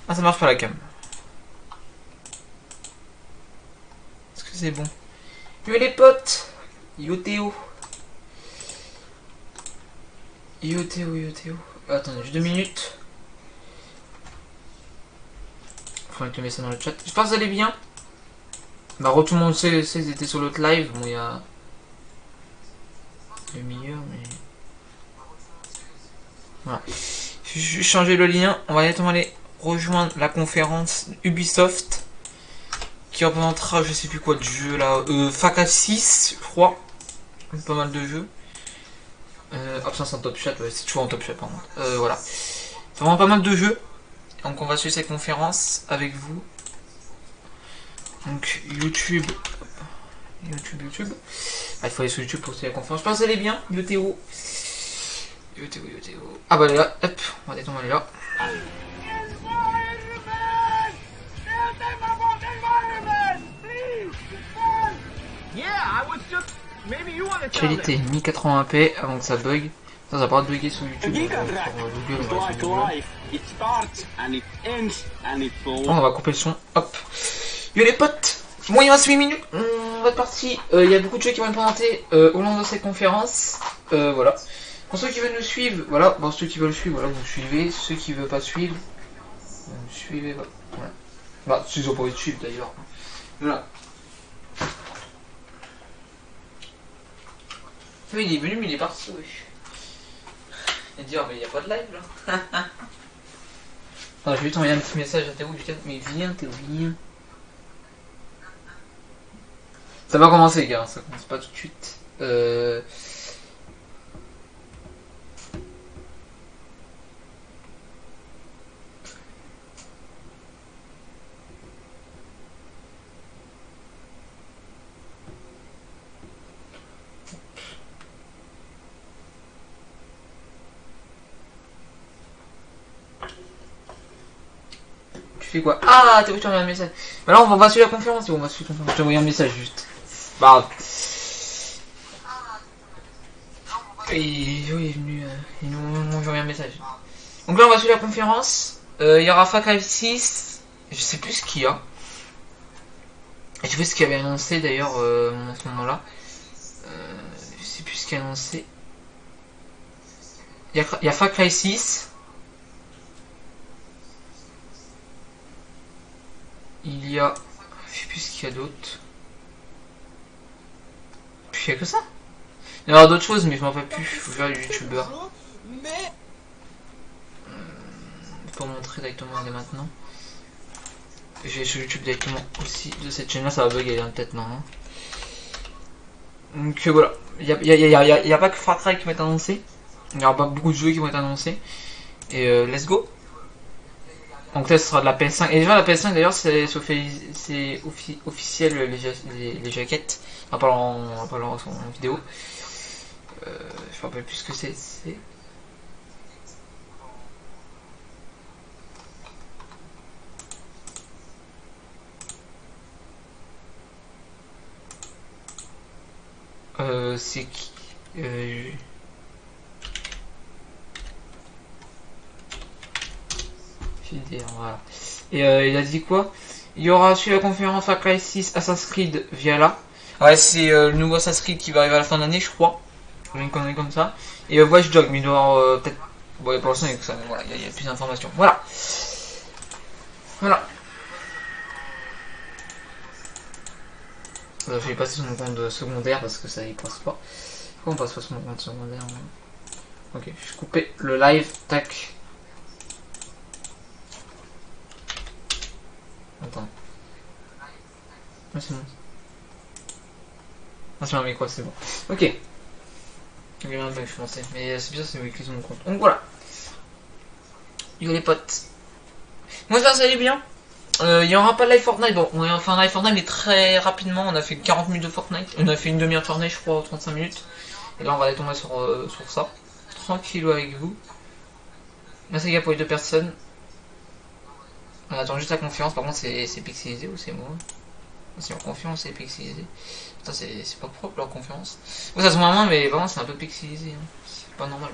Ah, ça marche pas la cam. Est-ce que c'est bon? Yo les potes! Yo Théo! Yo Théo, yo Théo. Attendez, juste 2 minutes. Faut mettre le message dans le chat. J'espère que vous allez bien. Bah, tout le monde sait, ils étaient sur l'autre live. Bon, il y a le meilleur, mais. Voilà. J'ai changé le lien. On va directement aller rejoindre la conférence Ubisoft qui représentera je sais plus quoi de jeu là. Fac 6, je crois. Pas mal de jeux. Hop, ça c'est en top chat, ouais, c'est toujours en top chat par contre. Voilà. C'est vraiment pas mal de jeux. Donc on va suivre cette conférence avec vous. Donc YouTube. YouTube. Ah, il faut aller sur YouTube pour suivre la conférence. Je pense que vous allez bien. Yo Théo. Yo Théo. Ah bah elle est là. Hop, on va détendre, elle est là. Qualité 1080p avant que ça bug. Ça va pas bugger sur YouTube. On va couper le son. Hop. Yo les potes. Bon, il reste 8 minutes. On va être parti. Il y a beaucoup de jeux qui vont être présentés au long de cette conférence. Voilà. Pour ceux qui veulent nous suivre, voilà. Bon, ceux qui veulent suivre, voilà, vous suivez. Ceux qui veulent pas suivre, vous suivez. Voilà. Bah, ceux qui ont pas envie de suivre d'ailleurs. Voilà. Oui, il est venu, mais il est parti, oui. Il dit, oh, mais il n'y a pas de live là. Attends, je vais t'envoyer un petit message à Théo, je dis, mais viens, Théo, viens. Ça va commencer, les gars, ça commence pas tout de suite. Tu fais quoi? Ah, Théo, je t'envoie un message. Bah là, on va suivre la conférence, on va suivre la conférence. Je t'envoie un message juste. Bah. Oui, il est venu, il nous envoie un message. Donc là, on va suivre la conférence. Il y aura Fac 6. Je sais plus ce qu'il y a. Je sais plus ce qu'il avait annoncé d'ailleurs à ce moment-là. Je sais plus ce qu'il a annoncé. Il y a Fac 6. Il y a. Je sais plus ce qu'il y a d'autre. Puis il y a que ça. Il y aura d'autres choses, mais je m'en rappelle plus. Faut faire du youtubeur. Pour montrer directement dès maintenant. Je vais sur YouTube directement aussi de cette chaîne là, ça va bugger peut-être non. Hein. Donc voilà, il n'y a pas que Far Cry qui va être annoncé. Il y aura pas beaucoup de jeux qui vont être annoncés. Et let's go. Donc là ce sera de la PS5. Et déjà la PS5 d'ailleurs c'est officiel les jaquettes. En parlant en vidéo. Je me rappelle plus ce que c'est. C'est qui voilà. Et il a dit quoi? Il y aura sur la conférence Far Cry 6 Assassin's Creed Viala. Ouais, c'est le nouveau Assassin's Creed qui va arriver à la fin de l'année, je crois. Une connerie comme ça. Et Watch Dogs, mais il doit y avoir peut-être. Bon, pour l'instant, il y a que ça, mais voilà, il y a plus d'informations. Voilà. Voilà. Je vais passer sur mon compte secondaire parce que ça y passe pas. Pourquoi on passe pas sur mon compte secondaire? Ok, je vais couper le live. Tac. Attends. Ah, c'est bon. Ah, c'est un mais quoi, c'est bon. Ok. Il y a un bug, je pensais. Mais c'est bizarre, c'est moi qui mon compte. Donc voilà. Yo les potes. Moi, ça allait bien. Il y aura pas de live Fortnite. Bon, on a fait un live Fortnite, mais très rapidement. On a fait 40 minutes de Fortnite. On a fait une demi-heure de Fortnite, je crois, 35 minutes. Et là, on va aller tomber sur ça. Tranquillou avec vous. Merci les gars pour les 2 personnes. On attend juste la conférence. Par contre, c'est pixelisé ou c'est moi? C'est en conférence, c'est pixelisé. Putain, c'est pas propre leur conférence. Bon, ça se voit moins, mais vraiment, c'est un peu pixelisé. Hein. C'est pas normal.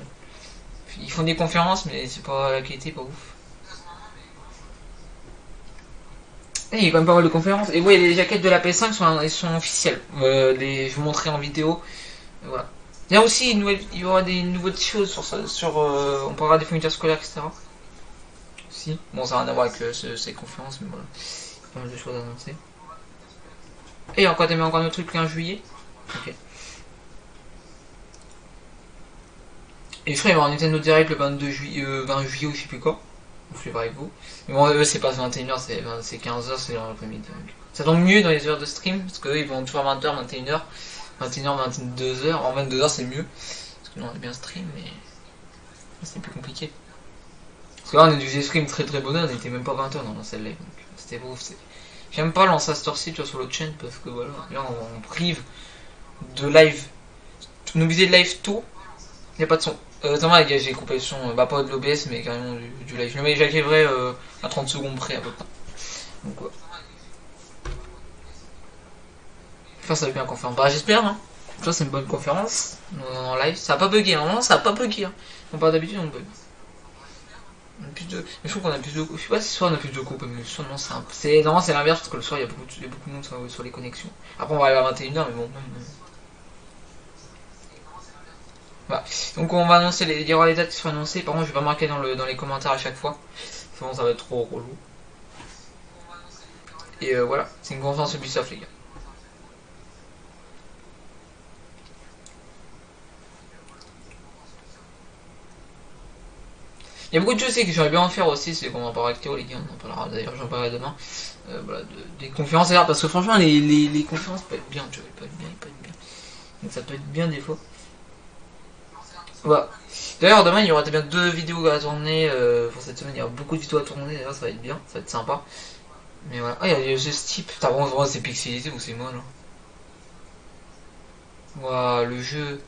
Ils font des conférences, mais c'est pas la qualité, pas ouf. Il y a quand même pas mal de conférences. Et ouais, les jaquettes de la PS5 sont officielles. Je vous montrerai en vidéo. Voilà. Il y a aussi il y aura des nouvelles choses on parlera des fournitures scolaires, etc. Si. Bon, ça n'a rien à voir avec ces conférences, mais voilà. Pas mal de choses à annoncer. Et il y a encore un autre truc le 1 juillet. Ok. Et je ferai un Nintendo Direct le 20 juillet ou je sais plus quoi. Je vais voir avec vous. Mais bon, eux, c'est pas 21h, c'est 15h, c'est dans l'après-midi. Ça tombe mieux dans les heures de stream, parce qu'eux, ils vont toujours 20h, 21h. 21h, 22h. En 22h, c'est mieux. Parce que nous, on est bien stream, mais c'est plus compliqué. Parce que là, on est du stream très très bonheur, on était même pas 20h dans celle-là. Donc, c'était beau. J'aime pas lancer à cette heure-ci sur l'autre chaîne, parce que voilà, là, on prive de live. Nous viser de live tôt, il n'y a pas de son. Attends, les gars, j'ai coupé le son, bah pas de l'OBS, mais carrément du live. Mais j'arriverai à 30 secondes près à peu près. Donc, ouais. Enfin, ça va être bien conférence. Bah, j'espère, hein. Ça, c'est une bonne conférence. En live, ça a pas bugué, hein. Non, ça a pas bugué, hein. On parle d'habitude, on bug. On a plus de. Mais je trouve qu'on a plus de. Je sais pas si ce soir on a plus de coupes, mais le soir, non, normalement, c'est l'inverse, parce que le soir, il y a beaucoup de monde sur les connexions. Après, on va aller à 21h, mais bon, même. Voilà. Donc on va annoncer il y aura les dates qui seront annoncées. Par contre je vais pas marquer dans les commentaires à chaque fois. Sinon ça va être trop relou. Et voilà, c'est une conférence Ubisoft les gars. Il y a beaucoup de choses que j'aurais bien en faire aussi, c'est qu'on en parlera avec Théo les gars, on en parlera d'ailleurs, j'en parlerai demain. Voilà, des conférences d'ailleurs, parce que franchement les conférences peuvent être bien, tu vois, ils peuvent être bien. Donc ça peut être bien des fois. Voilà. D'ailleurs demain il y aura bien 2 vidéos à tourner pour cette semaine, il y aura beaucoup de vidéos à tourner, d'ailleurs ça va être bien, ça va être sympa. Mais voilà. Ah, il y a ce type. Putain, vraiment, c'est pixelisé ou c'est moi là. Waouh, le jeu.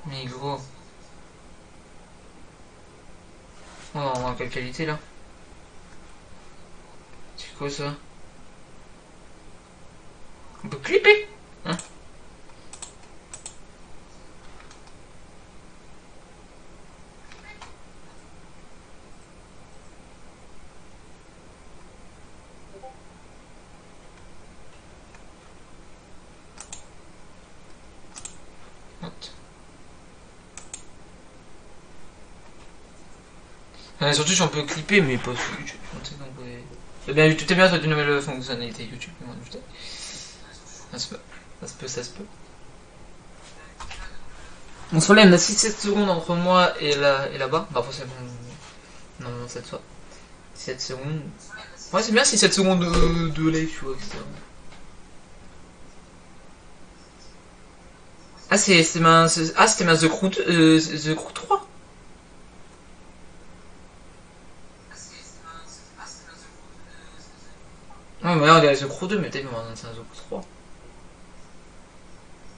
Mais gros. Oh, non, quelle qualité là. C'est quoi ça? On peut clipper hein. Surtout si on peut clipper, mais pas sur YouTube. C'est bien, tout est bien sur une nouvelle fonctionnalité YouTube. Ça se peut, ça se peut. On se relève, on a 6-7 secondes entre moi et là-bas. Bah, forcément, non, cette fois. 7 secondes. Ouais, c'est bien 6-7 secondes de live, tu vois, etc. Ah, c'était ma The Crew 2, The Crew 3. Ouais, mais là, on est à The Crew 2, mais peut-être qu'on c'est un The Crew 3.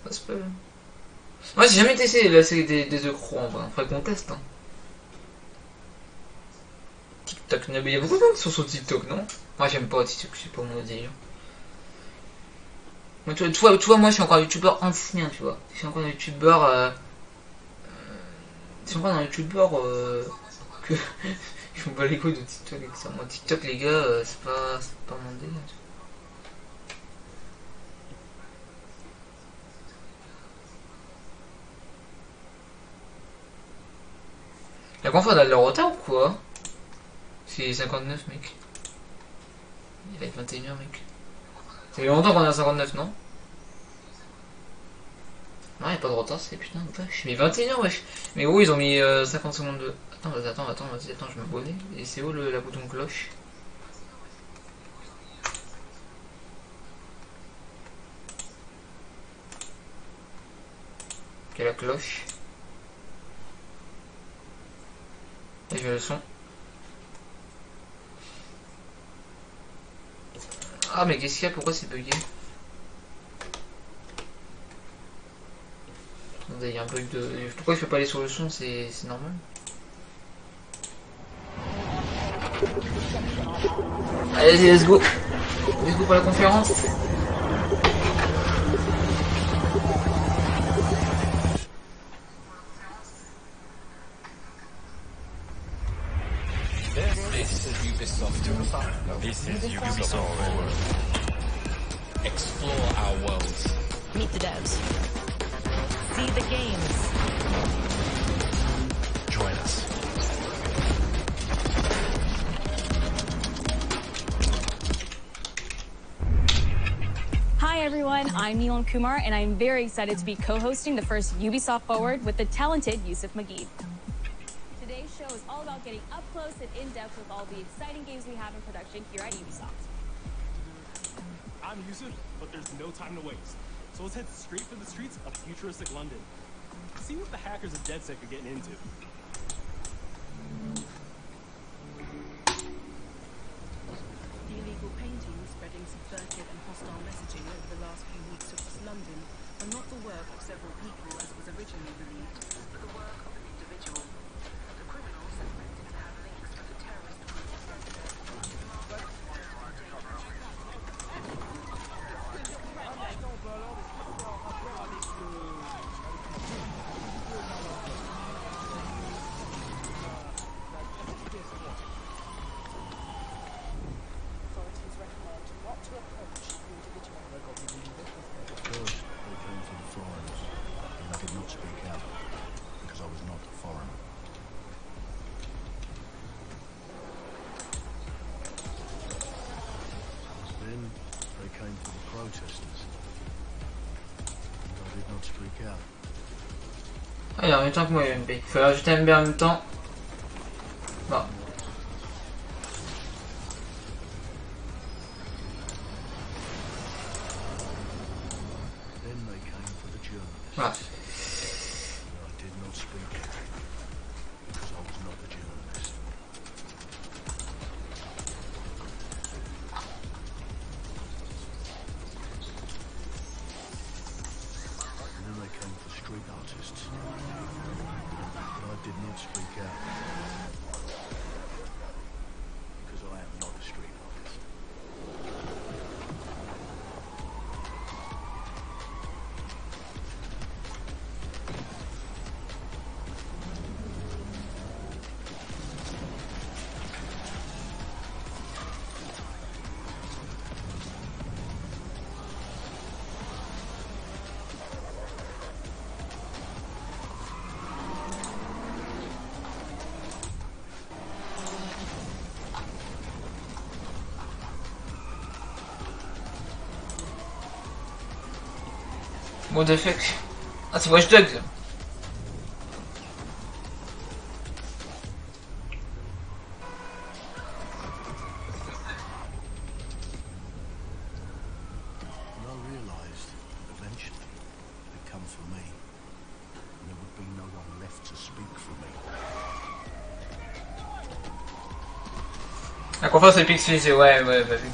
Ça se peut. Moi, j'ai jamais testé la série des The Crew en vrai. Il faudrait qu'on teste. Hein. TikTok, il y a beaucoup de gens qui sont sur TikTok, non? Moi, j'aime pas TikTok, je sais pas mon dire. Mais tu vois, moi, je suis encore un youtubeur ancien, tu vois. Je suis encore un youtubeur. Je suis encore un youtubeur que. Je me bats les couilles de TikTok et ça. Moi, TikTok, les gars, c'est pas mon délire. La conférence elle a leur retard ou quoi? C'est 59 mec. Il va être 21h mec. Ça fait longtemps qu'on est à 59 non? Non y'a pas de retard c'est putain de vache. Mais 21h wesh. Mais où ils ont mis 50 secondes de... Attends, vas-y, attends, je me bonne. Et c'est où la bouton cloche? Ok la cloche. Et je vais le son. Ah mais qu'est-ce qu'il y a? Pourquoi c'est bugué? Attendez, il y a un bug de... Pourquoi je peux pas aller sur le son? C'est normal. Allez, let's go. Let's go pour la conférence. This is This is Ubisoft. This is Ubisoft Forward. Explore our worlds. Meet the devs. See the games. Join us. Hi everyone, I'm Neelam Kumar and I'm very excited to be co-hosting the first Ubisoft Forward with the talented Yusuf Magid. Today's show is all about getting up close and in-depth with all the exciting games we have in production here at Ubisoft. I'm Yusuf, but there's no time to waste. So let's head straight for the streets of futuristic London. See what the hackers at DedSec are getting into. The illegal painting spreading subversive and hostile messaging over the last few weeks across London are not the work of several people as was originally believed, but the work of an individual. The criminals suspected to have links with the terrorist group. Authorities recommend not to approach the individual. First, they came from Florence, and I did not speak out because I was not a foreigner. Then they came for the protesters, and I did not speak out. Ah, il est en même temps que moi, UMB. Il faut rajouter MB en même temps. Bon. Then they came for the journalists, Voilà. and I did not speak out because I was not a journalist. And then they came for street artists, and I did not speak out because I am not a street artist. What the fuck? Ah, c'est Watch Dogs. And I realised eventually they'd come for me, and there would be no one left to speak for me. La conférence est pixelisée, ouais, bah oui.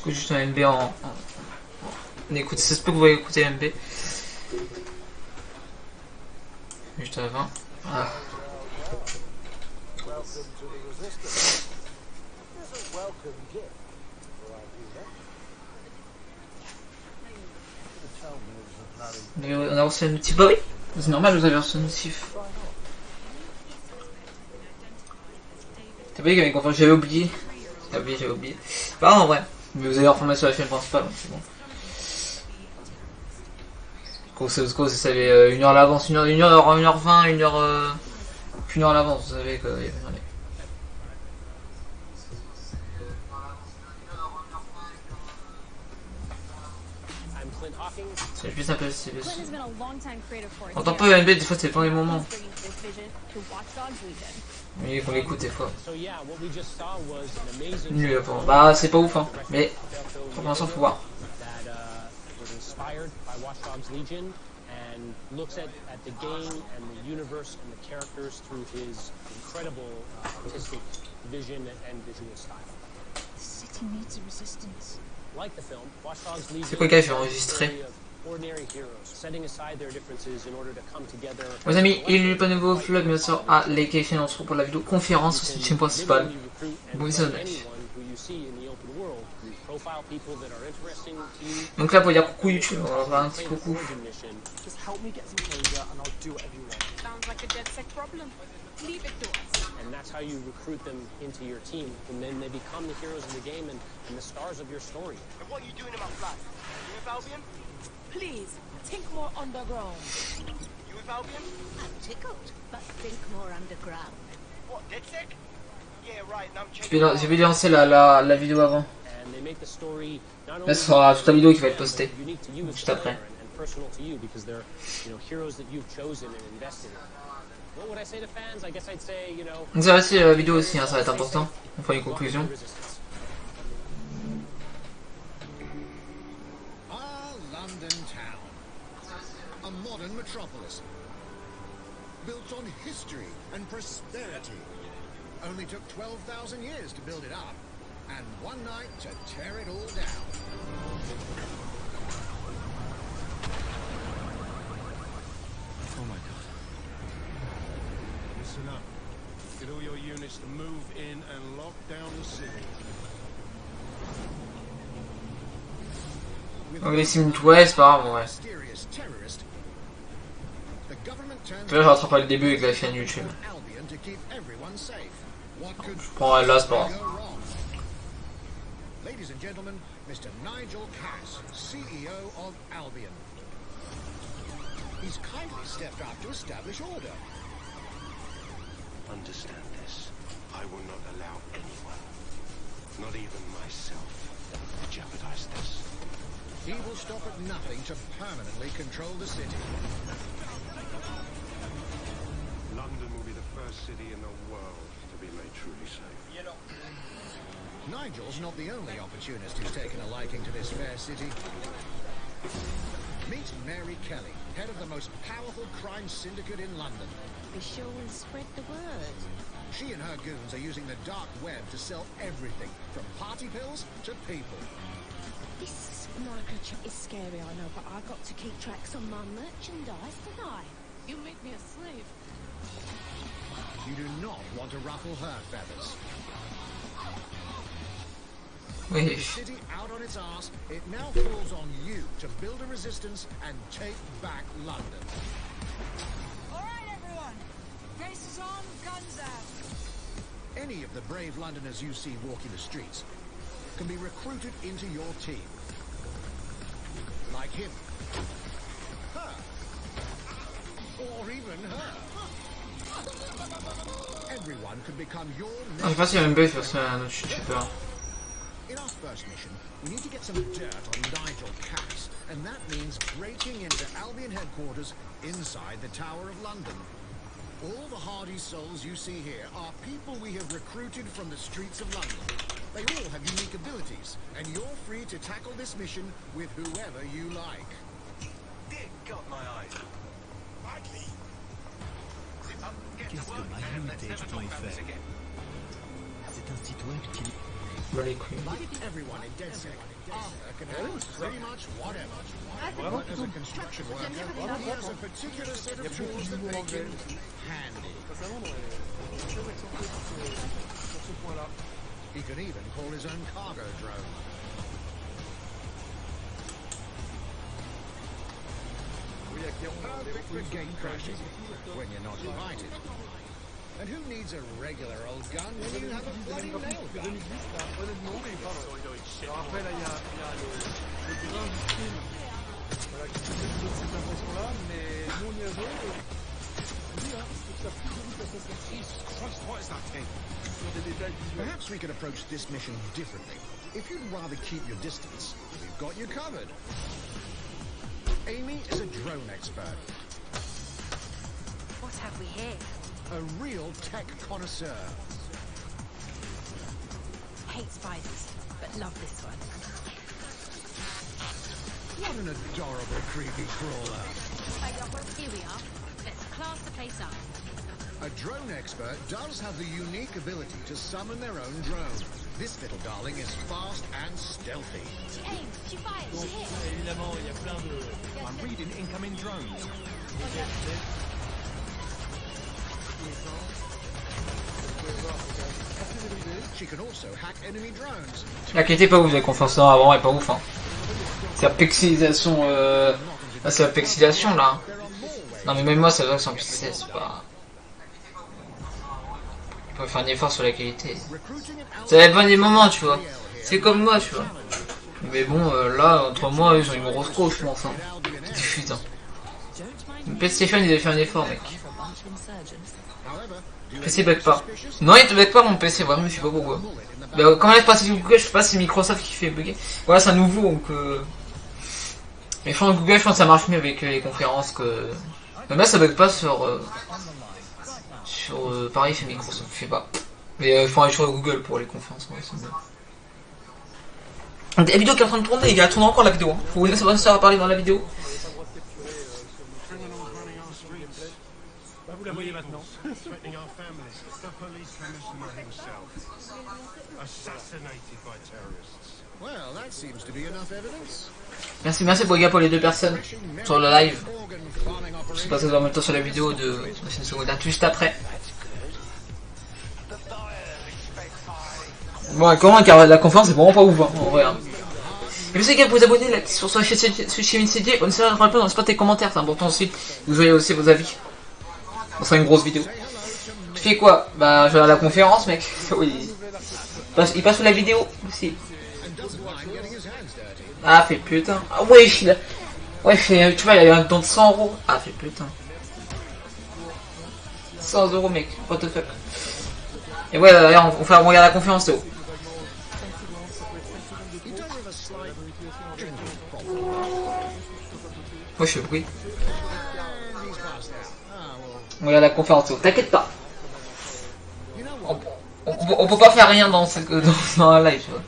J'écoute juste un MB en écoute, ça se peut que vous voyez écouter MB. Juste avant. Ah. On a reçu un notif. Bah oui, c'est normal, vous avez reçu un notif. T'as oublié qu'il y avait une conférence, j'avais oublié. J'avais oublié. Bah en vrai, mais vous avez l'information sur la chaîne principale, donc c'est bon. Vous savez, 1 heure à l'avance, 1 heure, 1h20, 1 heure, qu'une heure à l'avance, vous savez qu'il y a une heure. C'est juste un peu stylé. On entend pas MB, des fois c'est pas les moments. Oui, il faut l'écouter des fois. Nul, bah c'est pas ouf hein, mais pour l'instant faut voir. inspired by Watch Dogs Legion and looks at the game and the universe and the characters through his incredible artistic vision and visual style. The city needs a resistance. Like the film, Watch Dogs Legion C'est quoi, gars, je vais enregistrer. ordinary heroes setting aside their differences in order to come together. Les amis, il n'y a pas de nouveau vlog, bien sûr, à like, chaîne, on se retrouve pour la vidéo conférence, c'est une chaîne principale. Bon visionnage. Donc là, pour dire coucou YouTube, on va voir un petit coucou. Just help me get some closure and I'll do whatever you want. Sounds like a DedSec problem. Leave it to us. And that's how you recruit them into your team, and then they become the heroes of the game and the stars of your story. And what are you doing in my flat? You with Albion? Please, think more underground. You with Albion? I'm tickled, but think more underground. What, DedSec? Yeah, right, and I'm J'ai pu lancer la vidéo avant. And they make the story not Là, ce sera toute la vidéo qui va être postée. unique to you as Juste a après. player and personal to you because they're, heroes that you've chosen and invested in. What would I say to fans? I guess I'd say, Donc ça va aussi la vidéo aussi, hein, ça va être important. On fera une conclusion. Our London town, a modern metropolis, built on history and prosperity. Only took 12,000 years to build it up, and one night to tear it all down. Oh my god. Listen up. Get all your units to move in and lock down the city. Donc les sims, ouais, c'est pas grave, ouais. Mysterious terrorist. The government turns Là, je rattraperai le début avec la chaîne YouTube. Albion to keep everyone safe. What could Je prends là, c'est pas grave. go wrong? Ladies and gentlemen, Mr. Nigel Cass, CEO of Albion. He's kindly stepped up to establish order. Understand this. I will not allow anyone, not even myself, to jeopardize this. He will stop at nothing to permanently control the city. London will be the first city in the world to be made truly safe. Nigel's not the only opportunist who's taken a liking to this fair city. Meet Mary Kelly, head of the most powerful crime syndicate in London. Be sure and spread the word. She and her goons are using the dark web to sell everything, from party pills to people. This microchip is scary, I know, but I've got to keep tracks on my merchandise, don't I? You make me a slave. You do not want to ruffle her feathers. Oui. With the city out on its arse, it now falls on you to build a resistance and take back London. All right, everyone. Faces on, guns out. Any of the brave Londoners you see walking the streets can be recruited into your team. Like him. Her. Or even her. Everyone could become your Ah, je sais pas s'il y a un bug sur un autre youtubeur. In our first mission, we need to get some dirt on Nigel Cass, and that means breaking into Albion headquarters inside the Tower of London. All the hardy souls you see here are people we have recruited from the streets of London. They all have unique abilities, and you're free to tackle this mission with whoever you like. Dear God, my eyes. Badly. Zip up, get Qu'est-ce to que work, and let's never talk about this again. C'est un site web qui... Like everyone in DedSec, Arthur can have pretty much whatever. But as a construction worker, he has a particular set of tools that make him handy. He can even call his own cargo drone. Perfect for gate crashing, when you're not invited. And who needs a regular old gun when you have a bloody nail gun? Après là il y a le grain du film voilà, qui fait toute cette impression là, mais mon liaison, je dis je trouve ça plus joli qu'Assassin's Creed. Sur des détails visuels. Perhaps we could approach this mission differently. If you'd rather keep your distance, we've got you covered. Amy is a drone expert. What have we here? A real tech connoisseur. Hate spiders, but love this one. What an adorable creepy crawler. Here we are. Let's class the place up. A drone expert does have the unique ability to summon their own drone. This little darling is fast and stealthy. She aims, she fires, Donc, she hits. évidemment, il y a plein de... I'm reading incoming drones. She can also hack enemy drones. La qualité est pas ouf, j'ai confiance en avant, elle est pas ouf. Hein. C'est la pixelisation. Ah, c'est la pixelisation là. Non, mais même moi, ça va que sans pixel, c'est pas. On peut faire un effort sur la qualité. Ça dépend des moments, tu vois. C'est comme moi, tu vois. Mais bon, là, entre moi, ils ont une grosse croche, je pense. Hein. Putain. Le PlayStation, il avait fait un effort, mec. Le PC bug pas. Non, il te bug pas mon PC, vraiment, je sais pas pourquoi. Mais quand elle est passée sur Google, je sais pas si c'est Microsoft qui fait bugger. Voilà, c'est un nouveau, donc. Mais je pense que Google, je pense que ça marche mieux avec les conférences que. Même là, ça bug pas sur. Pareil, c'est Microsoft, je sais pas. Mais il faut aller sur Google pour les conférences, ouais, c'est mieux. La vidéo qui est en train de tourner, il a tourné encore la vidéo. Hein. Faut vous dire ça va parler dans la vidéo. Bah, vous la voyez maintenant. Merci Boga pour les 2 personnes sur le live. Je sais pas si vous en même temps sur la vidéo de la chaîne secondaire juste après. Bon, comment la conférence est vraiment pas ouf, hein, en vrai. Hein. Et puis c'est gars, vous abonner là, sur la chaîne CD, on essaie de répondre dans le spot des commentaires, c'est important aussi. Vous voyez aussi vos avis. On sera une grosse vidéo. Tu fais quoi? Bah, je vais à la conférence, mec. Oui. Il passe sur la vidéo aussi. Ah, fait putain. Ah, ouais, tu vois, il y a un don de 100 €. Ah, fait putain. 100 €, mec. What the fuck. Et ouais, d'ailleurs, on regarde la conférence, c'est haut. Moi, je fais bruit. On regarde la conférence, c'est haut. T'inquiète pas. On peut pas faire rien dans un live, tu vois.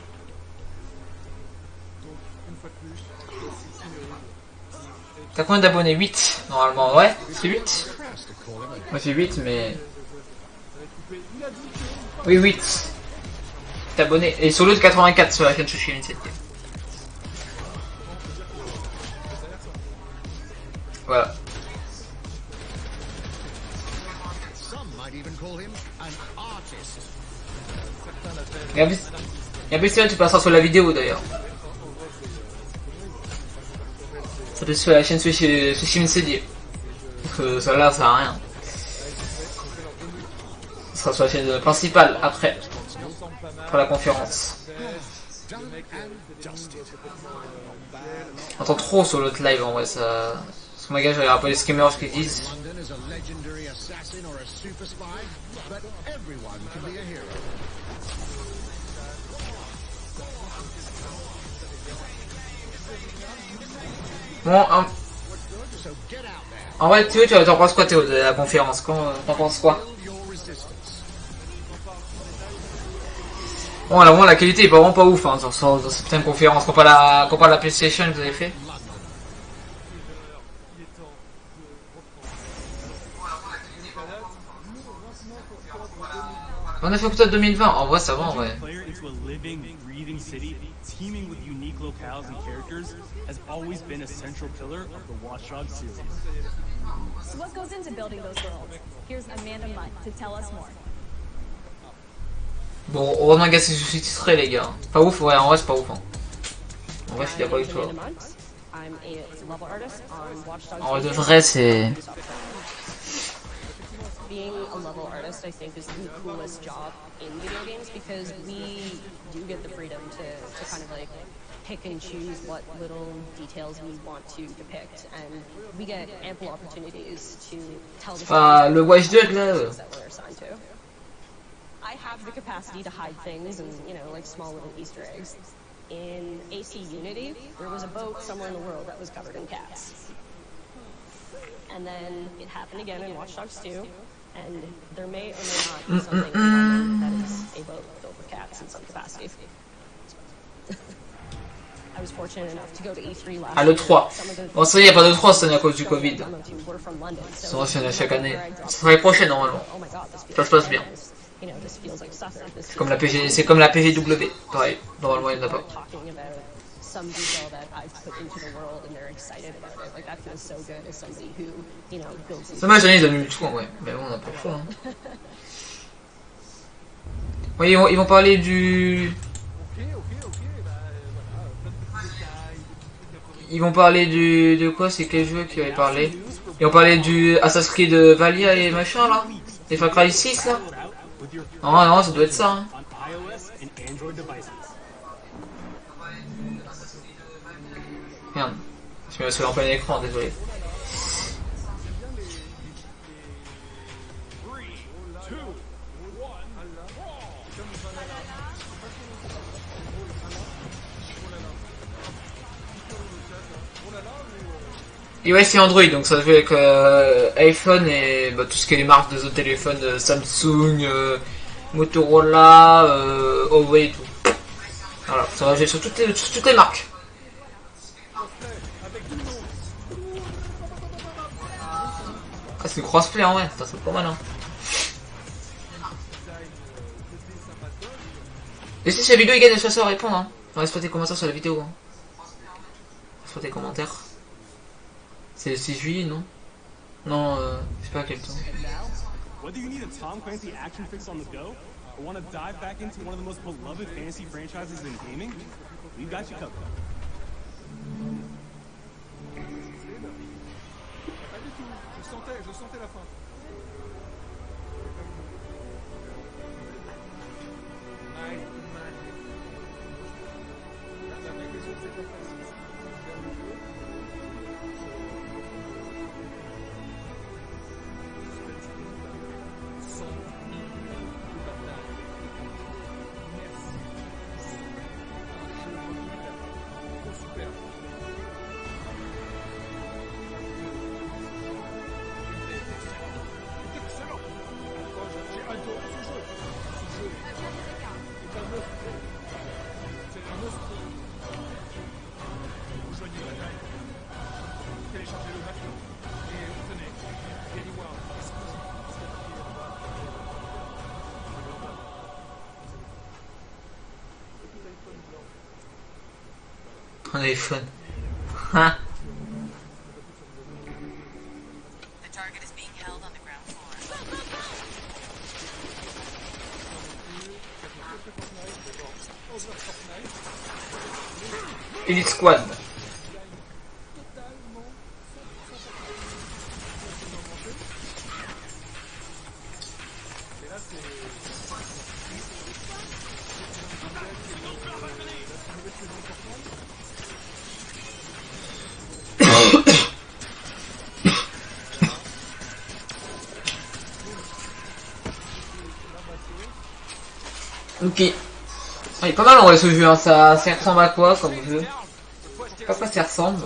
T'as combien d'abonnés? 8 normalement, ouais, c'est 8. Moi j'ai 8 mais... Oui 8 t'abonnés. Et sur l'autre 84 sur la chaîne Sushi Initiative. Voilà. Et en plus tu passeras sur la vidéo d'ailleurs. Ça peut se faire la chaîne Sushi Initiative. Ça là ça sert à rien. Ce sera sur la chaîne principale après. Pour la conférence. On entend trop sur l'autre live en vrai ça. Parce que ma gars, j'avais un peu les skimmers qui disent. Bon, en vrai, Théo, tu t'en penses quoi, Théo, de la conférence? T'en penses quoi? Bon, là, la qualité est vraiment pas ouf, hein, dans cette putain de conférence. Comparé à la PlayStation que vous avez fait. On a fait octobre 2020, en vrai, ça va, en vrai. Teaming with unique locales and characters has always been a central pillar of the Watch Dogs series. So what goes into building those worlds? Here's Amanda Mutt to tell us more. Bon, heureusement que c'est sous-titré les gars. Pas ouf, ouais, en vrai c'est pas ouf. Hein. En vrai je suis d'accord avec toi. En vrai de vrai c'est... Being a level artist, I think, is the coolest job in video games because we do get the freedom to kind of like pick and choose what little details we want to depict, and we get ample opportunities to tell the stories le Watch Dogs là. that we're assigned to. I have the capacity to hide things and, you know, like small little Easter eggs. In AC Unity, there was a boat somewhere in the world that was covered in cats. And then it happened again in Watch Dogs 2. And there may or may not be something in that is a boat filled with cats in some capacity. I was fortunate enough to go to E3 last Ah, le 3. year. Bon, ça y est, il n'y a pas de 3 cette année à cause du Covid. Were from London, so Sinon, c'est chaque année. Ça sera l'année prochaine, normalement. oh my God, this feels Ça se passe bien. you know, this feels like soccer. This C'est comme la PG, c'est comme la PGW. Pareil, normalement, il n'y en a pas. talking about some detail that I've put into the world and they're excited about it. Like that feels so good as somebody who, you know, builds these. C'est dommage, ils ont mis tout, ouais. Mais bon, on n'a pas le choix. Hein. Ouais, ils vont parler du. Ils vont parler du. De quoi? C'est quel jeu qui avait parlé? Ils vont parler du Assassin's Creed Valhalla et machin là? Les Far Cry 6 là? Non, non, ça doit être ça. Hein. Merde, je me suis en plein écran, désolé. Et ouais, c'est Android, donc ça fait avec iPhone et bah, tout ce qui est les marques des autres téléphones, Samsung, Motorola, Huawei et tout. Voilà, ça va jouer sur toutes les marques. Ah, c'est une crossplay en vrai, c'est pas mal hein. Laissez sur la vidéo, les gars, des chasseurs à répondre hein. Reste pas tes commentaires sur la vidéo hein. Reste pas tes commentaires. C'est juillet, non? Non, je sais pas à quel temps. Whether you need a Tom Clancy action fix on the go, or want to dive back into one of the most beloved fantasy franchises in gaming, we've got you covered. Je sentais la fin. Un iPhone. Hein? Elite Squad. Ok. Ah, il est pas mal en vrai ce jeu, hein. Ça ressemble à quoi comme jeu? Je sais pas à quoi ça ressemble.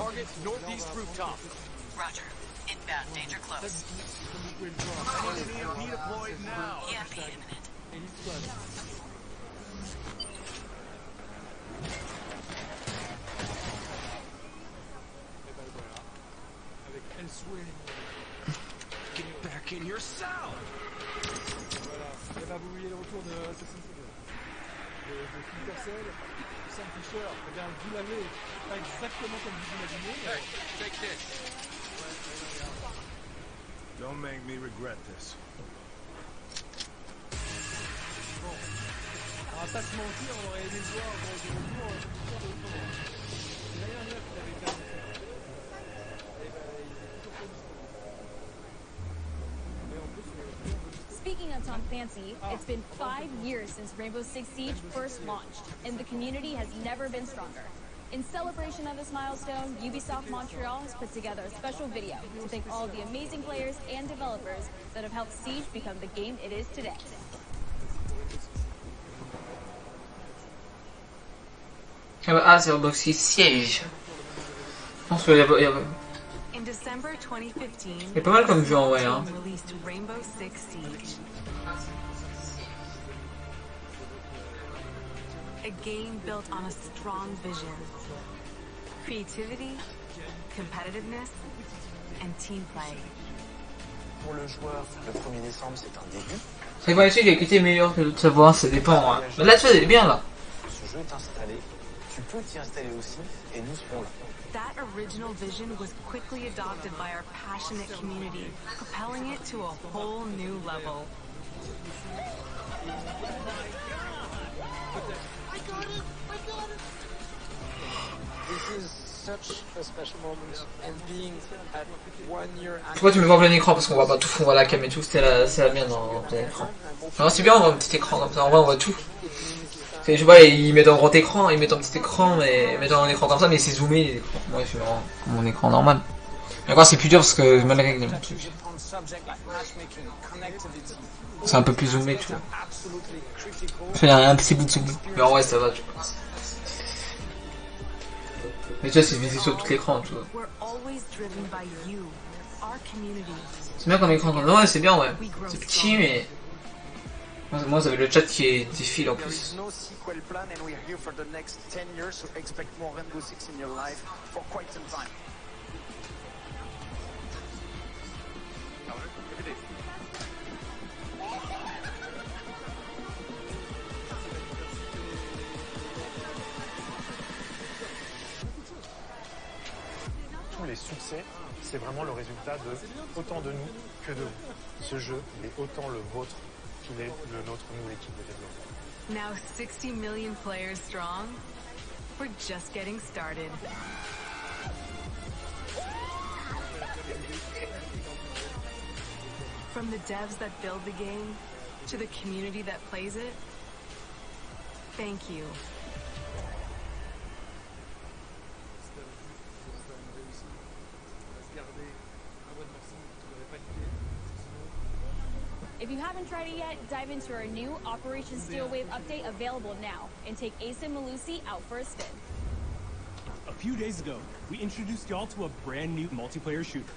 Voilà, vous voyez le retour de Assassin's Creed. De Splinter Cell, de Sam Fisher, eh bien vous l'avez pas exactement comme vous imaginez. Hey, take this. Don't make me regret this. Bon, on va pas se mentir, on aurait aimé le voir de retour de l'histoire de l'autre monde. C'est l'année dernière qu'il avait été annoncé. Et ben, il est toujours pas disponible. Mais en plus, Speaking of Tom Clancy, it's been 5 years since Rainbow Six Siege first launched, and the community has never been stronger. In celebration of this milestone, Ubisoft Montreal has put together a special video to thank all the amazing players and developers that have helped Siege become the game it is today. Ah, c'est Rainbow Six Siege. Je pense qu'il y a In December 2015, il y a pas mal comme jeu en vrai hein. released Rainbow Six Siege. A game built on a strong vision. Creativity, competitiveness, and team play. Pour le joueur, le 1er décembre, c'est un début. C'est pas ici qui a été meilleur que l'autre savoir, ça dépend. Hein. Mais là, tu fais bien là. Ce jeu est installé, tu peux t'y installer aussi, et nous serons là. That original vision was quickly adopted by our passionate community, propelling it to a whole new level. I got it! This is such a special moment, and being at 1 year. Pourquoi tu me vois en plein écran? Parce qu'on voit pas tout, on voit la cam et tout, c'est la mienne en plein écran. Non, c'est bien, on voit un petit écran comme ça, en vrai on voit tout. Je vois, ils mettent en grand écran, ils mettent en petit écran, mais ils mettent en écran comme ça, mais c'est zoomé les écrans. Moi je suis vraiment mon écran normal. Mais encore c'est plus dur parce que je me règle mon truc. C'est un peu plus zoomé, tu vois. Je fais un petit bout de zoomé. Mais en vrai ça va, tu vois. Mais tu vois, c'est visé sur tout l'écran, tu vois. C'est bien comme écran, ouais, c'est bien, ouais. C'est petit, mais. Moi, vous avez le chat qui défile en plus. Tous les succès, c'est vraiment le résultat de autant de nous que de vous. Ce jeu, il est autant le vôtre qu'il est le nôtre, nous, l'équipe de développement. Now 60 million players strong, we're just getting started. From the devs that build the game, to the community that plays it, thank you. If you haven't tried it yet, dive into our new Operation Steel Wave update available now and take Ace and Malusi out for a spin. A few days ago, we introduced y'all to a brand new multiplayer shooter.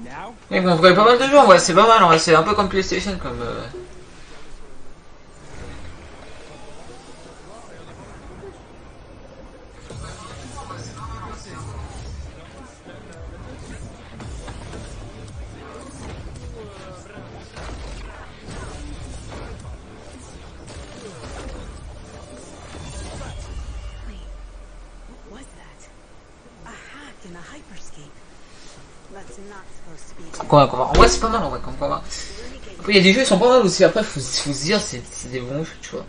Now, mais bon, on ferait pas mal de jeux, ouais, c'est pas mal, ouais, c'est un peu comme PlayStation, comme. Quoi, en vrai c'est pas mal en vrai comme combat. Après il y a des jeux qui sont pas mal aussi, après faut se dire c'est des bons jeux, tu vois.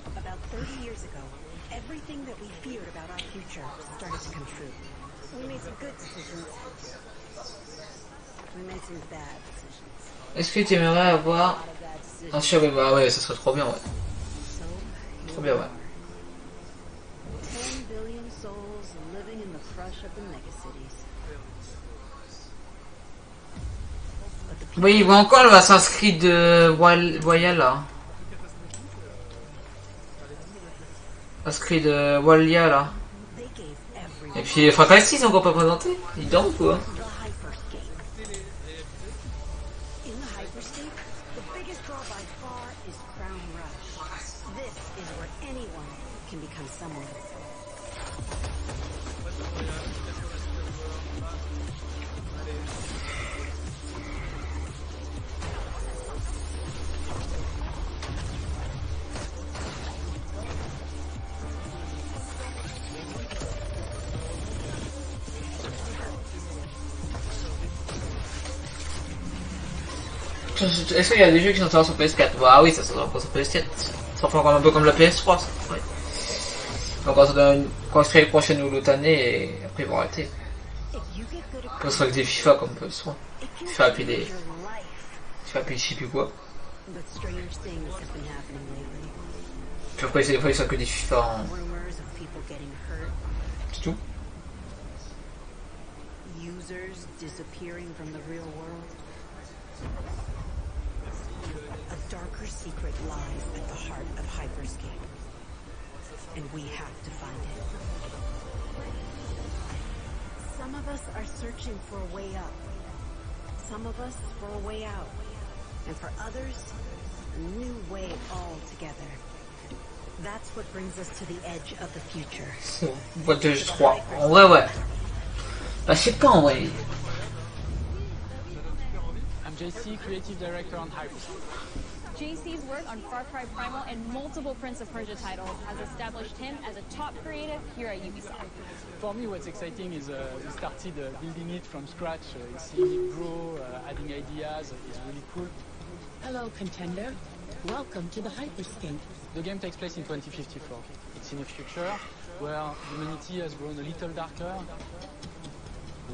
Est-ce que tu aimerais avoir un chien? Bah ouais, ça serait trop bien, ouais. Trop bien, ouais. Oui, il voit encore le Assassin's Creed de Voyal là. Assassin's Creed de Walia là. Et puis Far Cry 6 ils ont encore pas présenté. Ils dorment quoi. Est-ce qu'il y a des jeux qui sortiront sur PS4? Bah oui, ça sortira sur PS4. Ça sera encore un peu comme la PS3, ça. Ouais. Donc on va quand je ferai le prochain ou l'autre année et après ils vont arrêter. On sera avec des FIFA comme PS3. FIFA puis des. FIFA puis je sais plus quoi. Puis après des fois il sera que des FIFA en. C'est tout. Darker secret lies at the heart of Hyperscape, and we have to find it. Some of us are searching for a way up, some of us for a way out, and for others, a new way altogether. That's what brings us to the edge of the future. Boîte de 3. En vrai, ouais. Bah, je sais pas en vrai. I'm JC, creative director on Hyperscape. JC's work on Far Cry Primal and multiple Prince of Persia titles has established him as a top creative here at Ubisoft. For me, what's exciting is we started building it from scratch. Seeing it grow, adding ideas is really cool. Hello, contender. Welcome to the Hyperscape. The game takes place in 2054. It's in a future where humanity has grown a little darker.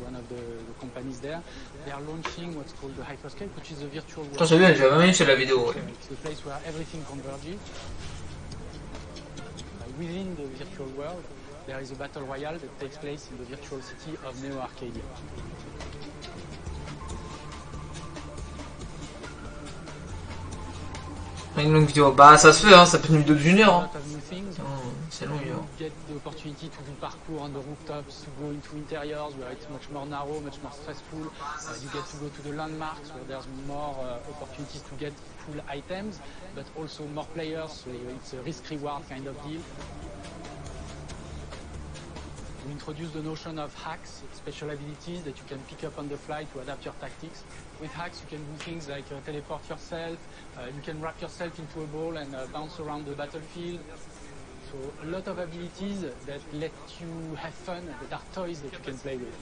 One of the companies there, they are launching what's called the Hyperscape, which is a virtual world. J'ai vu, j'avais même sur la vidéo. Ouais. It's the place where everything converges. Within the virtual world, there is a battle royale that takes place in the virtual city of Neo Arcadia. Une longue vidéo, bah ça se fait, hein, ça peut être une vidéo d'une heure. Hein. C'est long, you get the opportunity to do parkour on the rooftops, to go into interiors where it's much more narrow, much more stressful. You get to go to the landmarks where there's more opportunities to get full items, but also more players, so it's a risk-reward kind of deal. We introduce the notion of hacks, special abilities that you can pick up on the fly to adapt your tactics. With hacks, you can do things like teleport yourself, you can wrap yourself into a ball and bounce around the battlefield. So a lot of abilities that let you have fun, that are toys that you can play with.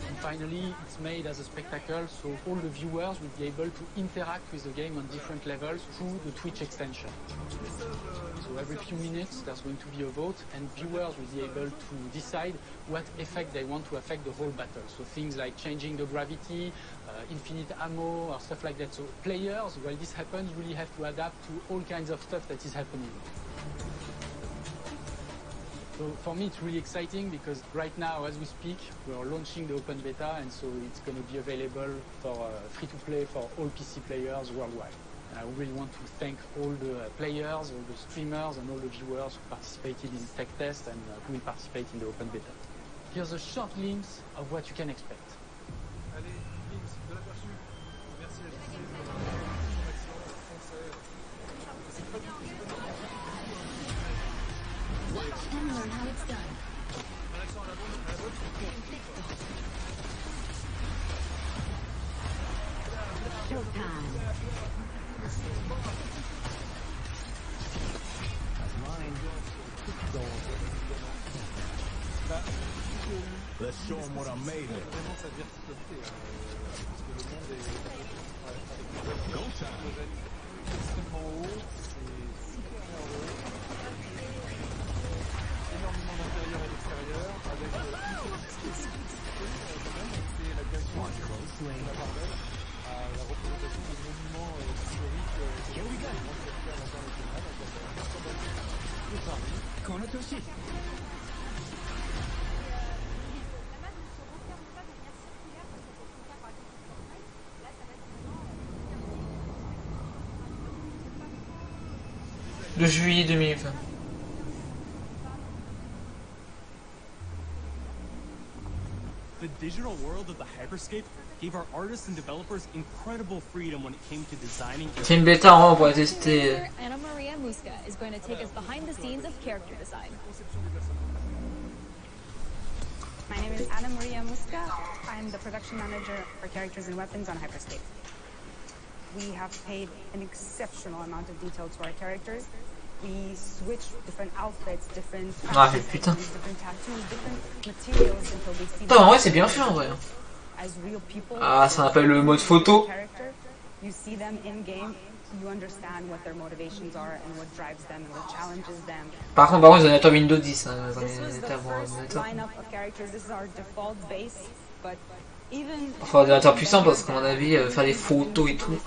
And finally, it's made as a spectacle, so all the viewers will be able to interact with the game on different levels through the Twitch extension. So every few minutes there's going to be a vote and viewers will be able to decide what effect they want to affect the whole battle. So things like changing the gravity, infinite ammo or stuff like that. So players, while this happens, really have to adapt to all kinds of stuff that is happening. So for me it's really exciting because right now as we speak we're launching the open beta and so it's going to be available for free-to-play for all PC players worldwide. I really want to thank all the players, all the streamers and all the viewers who participated in tech test and who will participate in the open beta. Here's a short glimpse of what you can expect. Allez, glimpse de l'aperçu. Merci à JC pour français. C'est pas du tout Watch and learn how it's done. l'accent à la bonne. Showtime. Let's show them what I'm made of. Vraiment sa verticalité, parce que le monde est Go time. extrêmement haut, c'est super nerveux, énormément d'intérieur et d'extérieur, avec une petite spécificité quand même, c'est la direction de la Marvel à la représentation des monuments historiques de l'international, de Paris. De juillet 2020. The digital world of the Hyperscape gave our artists and developers incredible freedom when it came to designing. C'est une bêta, on va tester. Anna Maria Muska is going to take us behind the scenes of character design. My name is Anna Maria Muska. I'm the production manager for characters and weapons on Hyperscape. We have paid an exceptional amount of detail to our characters. We switch different outfits, different putain. different tattoos, different materials until they see. Putain, en vrai, c'est bien fait en vrai. As real people. Ah, ça s'appelle le mode photo. You see them in game. You understand what their motivations are and what drives them and what challenges them. Par contre, les ordinateurs Windows 10. Hein, This was the first lineup of characters. This is our default base, but even. Enfin, ordinateur puissant parce qu'à mon avis, faire des photos et tout.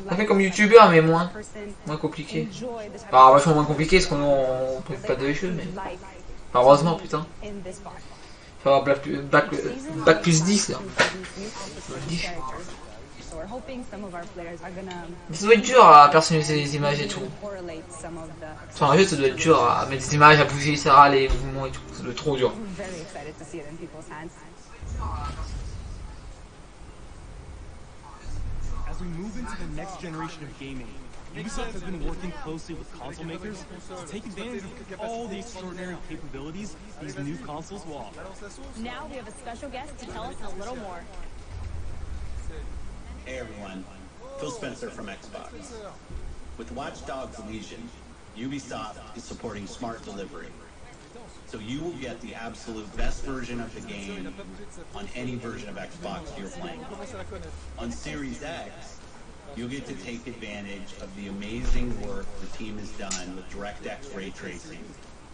Ça fait comme youtubeur mais moins compliqué. Enfin, vachement moins compliqué parce qu'on peut pas de jeux mais. Enfin, heureusement putain. Faut avoir bac plus 10 là. 10. Mais ça doit être dur à personnaliser les images et tout. Enfin, en fait, ça doit être dur à mettre des images, à bouger, etc., les mouvements et tout. Ça doit être trop dur. As we move into the next generation of gaming, Ubisoft has been working closely with console makers to take advantage of all the extraordinary capabilities these new consoles will offer. Now we have a special guest to tell us a little more. Hey everyone, Phil Spencer from Xbox. With Watch Dogs Legion, Ubisoft is supporting smart delivery. So you will get the absolute best version of the game on any version of Xbox you're playing. On Series X, you'll get to take advantage of the amazing work the team has done with DirectX ray tracing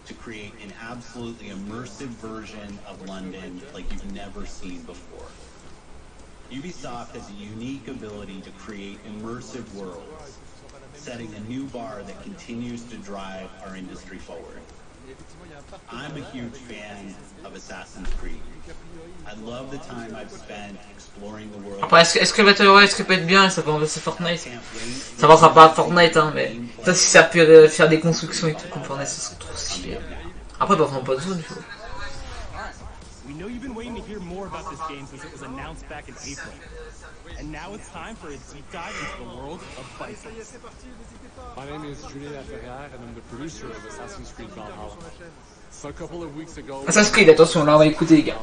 to create an absolutely immersive version of London like you've never seen before. Ubisoft has a unique ability to create immersive worlds, setting a new bar that continues to drive our industry forward. I'm a huge fan of Assassin's Creed. I love the time I've spent exploring the world. Après, est-ce que peut être bien, ça peut remplacer Fortnite. Ça passera pas à Fortnite, hein, mais ça, si ça peut faire des constructions et tout comme Fortnite, ça serait trop stylé. Après, par contre, pas de zone, tu vois. We know you've been waiting to hear more about this game since it was announced back in April. And now it's time for a deep dive into the world of Vikings. My name is Julien Laferrière and I'm the producer of Assassin's Creed Valhalla. So a couple of weeks ago, Assassin's Creed, attention, là on va écouter les gars.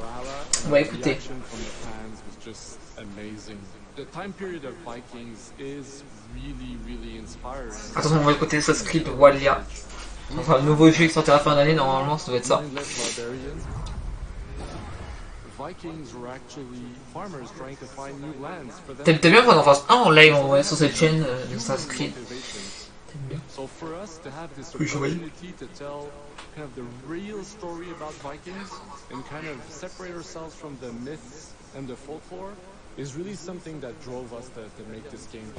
On va écouter. The reaction from the fans was just amazing. The time period of Vikings is really inspiring. Attention, on va écouter Assassin's Creed Valhalla. Enfin, le nouveau jeu qui sortira à la fin d'année, normalement ça doit être ça. Vikings were actually farmers trying to find new lands for them. T'aimes bien qu'on en fasse un en live en vrai sur cette chaîne d'Assassin's Creed. So for us to have this opportunity to tell kind of the real story about Vikings and kind of separate ourselves from the myths and the folklore is really something that drove us to make this game.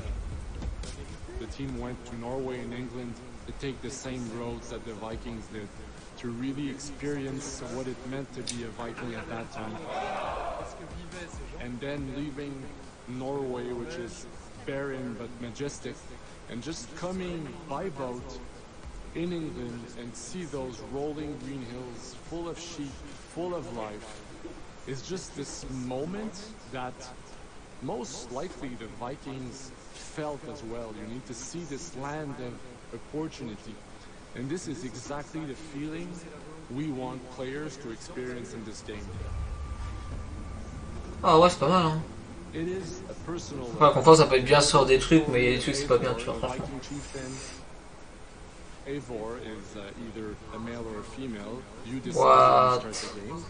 The team went to Norway and England to take the same roads that the Vikings did, to really experience what it meant to be a Viking at that time. And then leaving Norway, which is barren but majestic, and just coming by boat in England and see those rolling green hills full of sheep, full of life, is just this moment that most likely the Vikings felt as well. You need to see this land of opportunity. And this is exactly the feeling we want players to experience in this game. Ah ouais, c'est pas mal, hein. Enfin, confort, ça peut être bien sur des trucs, mais il y a des trucs c'est pas bien, tu vois, franchement. Eivor is either a male or a female. You decide What? to start the game.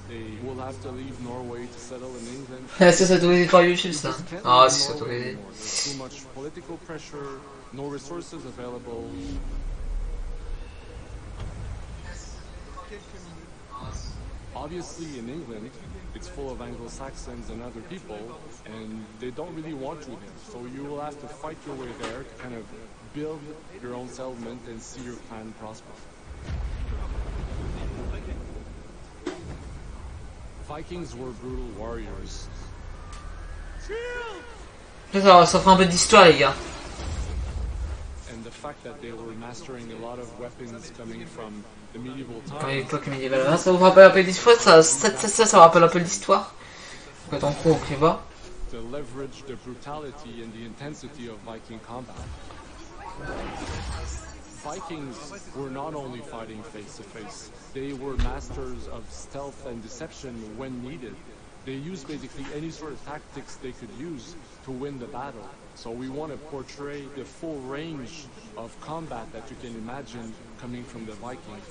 They will have to leave Norway to settle in England. Est-ce que c'est autorisé par YouTube ça? Ah si, c'est autorisé. Too much political pressure, no resources available. Obviously in England, it's full of Anglo-Saxons and other people, and they don't really want you there. So you will have to fight your way there to kind of build your own settlement and see your clan prosper. Vikings were brutal warriors. Ça fera un peu d'histoire les gars. And the fact that they were mastering a lot of weapons coming from the medieval Quand times. l'époque médiévale, ça vous rappelle un peu d'histoire, ça rappelle un peu l'histoire. Faut être en cours, ok, va. To leverage the brutality and the intensity of Viking combat. Vikings were not only fighting face to face, they were masters of stealth and deception when needed. They used basically any sort of tactics they could use to win the battle. So we want to portray the full range of combat that you can imagine coming from the Vikings.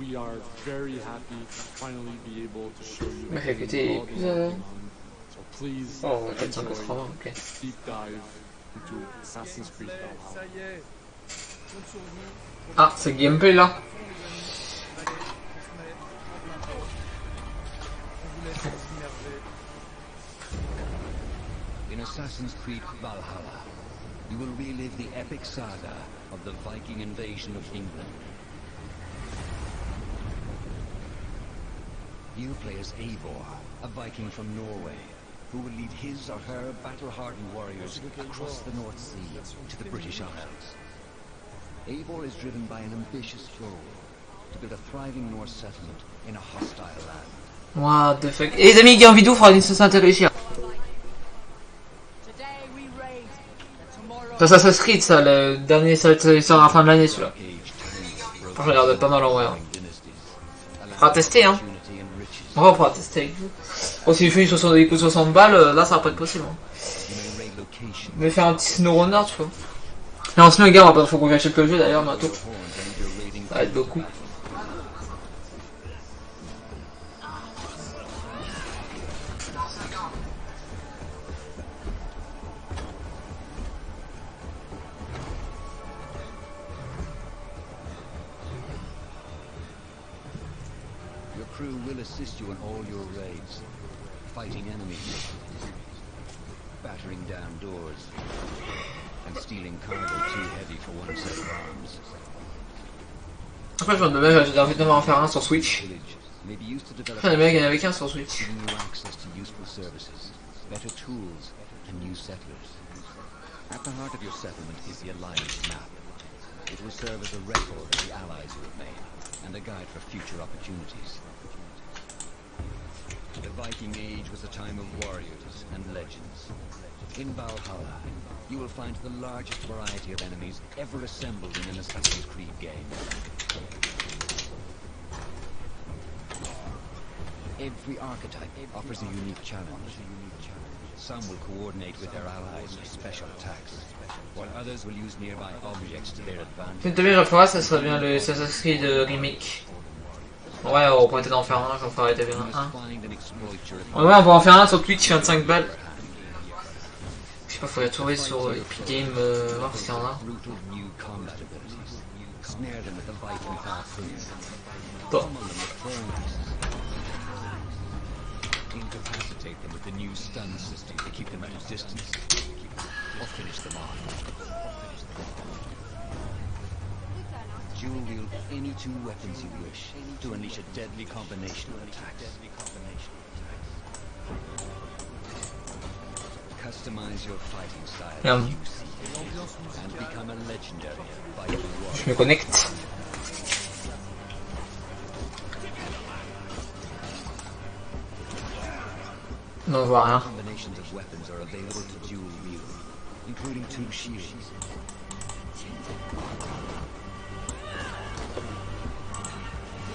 We are very happy to finally be able to show you Mais écoutez, all the work on. So please Oh, enjoy 480, ok. deep dive into Assassin's Creed Valhalla. Ah, c'est gameplay là. In Assassin's Creed Valhalla, you will relive the epic saga of the Viking invasion of England. You play as Eivor, a Viking from Norway, who will lead his or her battle-hardened warriors across the North Sea to the British Isles. Eivor is driven by an ambitious goal, to build a thriving Norse settlement in a hostile land. What the fuck. Et les amis, gagne en vidéo, fera une s'intéresser. Ça s'inscrit, ça, le dernier, ça sort à la fin de l'année, celui-là. Je regarde pas mal en vrai. Hein. On pourra tester, hein. En vrai, on pourra tester avec vous. Bon, si je fais 60 balles, là, ça va pas être possible. Hein. Je vais faire un petit SnowRunner, tu vois. Et en ce moment, les gars, faut qu'on achète le jeu d'ailleurs, bientôt. Ça va être beaucoup. Crew will assist you in all your raids, fighting enemies, battering down doors, and stealing cargo too heavy for one set of arms. Après, je me demande, j'ai envie de en faire un sur Switch. Enfin, les mecs, il y en avait qu'un sur Switch. Better tools and new settlers. At the heart of your settlement is the Alliance map. It will serve as a record of the allies you have made, and a guide for future opportunities. The Viking Age was a time of warriors and legends. In Valhalla, you will find the largest variety of enemies ever assembled in an Assassin's Creed game. Every archetype offers a unique challenge. Some will coordinate with their allies for special attacks, while others will use nearby objects to their advantage. Une demi-heure fois, ça serait bien le Assassin's Creed remake. Ouais, on pourrait peut-être en faire un, j'en ferai peut-être un. Ouais, on va en faire un sur Twitch, 25 balles. Je sais pas, faudrait trouver sur Epic Game, voir s'il y en a. Bon. Incapacitate them with the new stun system to keep them at a distance, or finish them off. Dual wield any two weapons you wish to unleash a deadly combination of attacks. Customize your fighting style as you see and become a legendary Viking warrior. Je me connecte. Non, je vois rien. Combinations of weapons are available to dual wield, including two shields.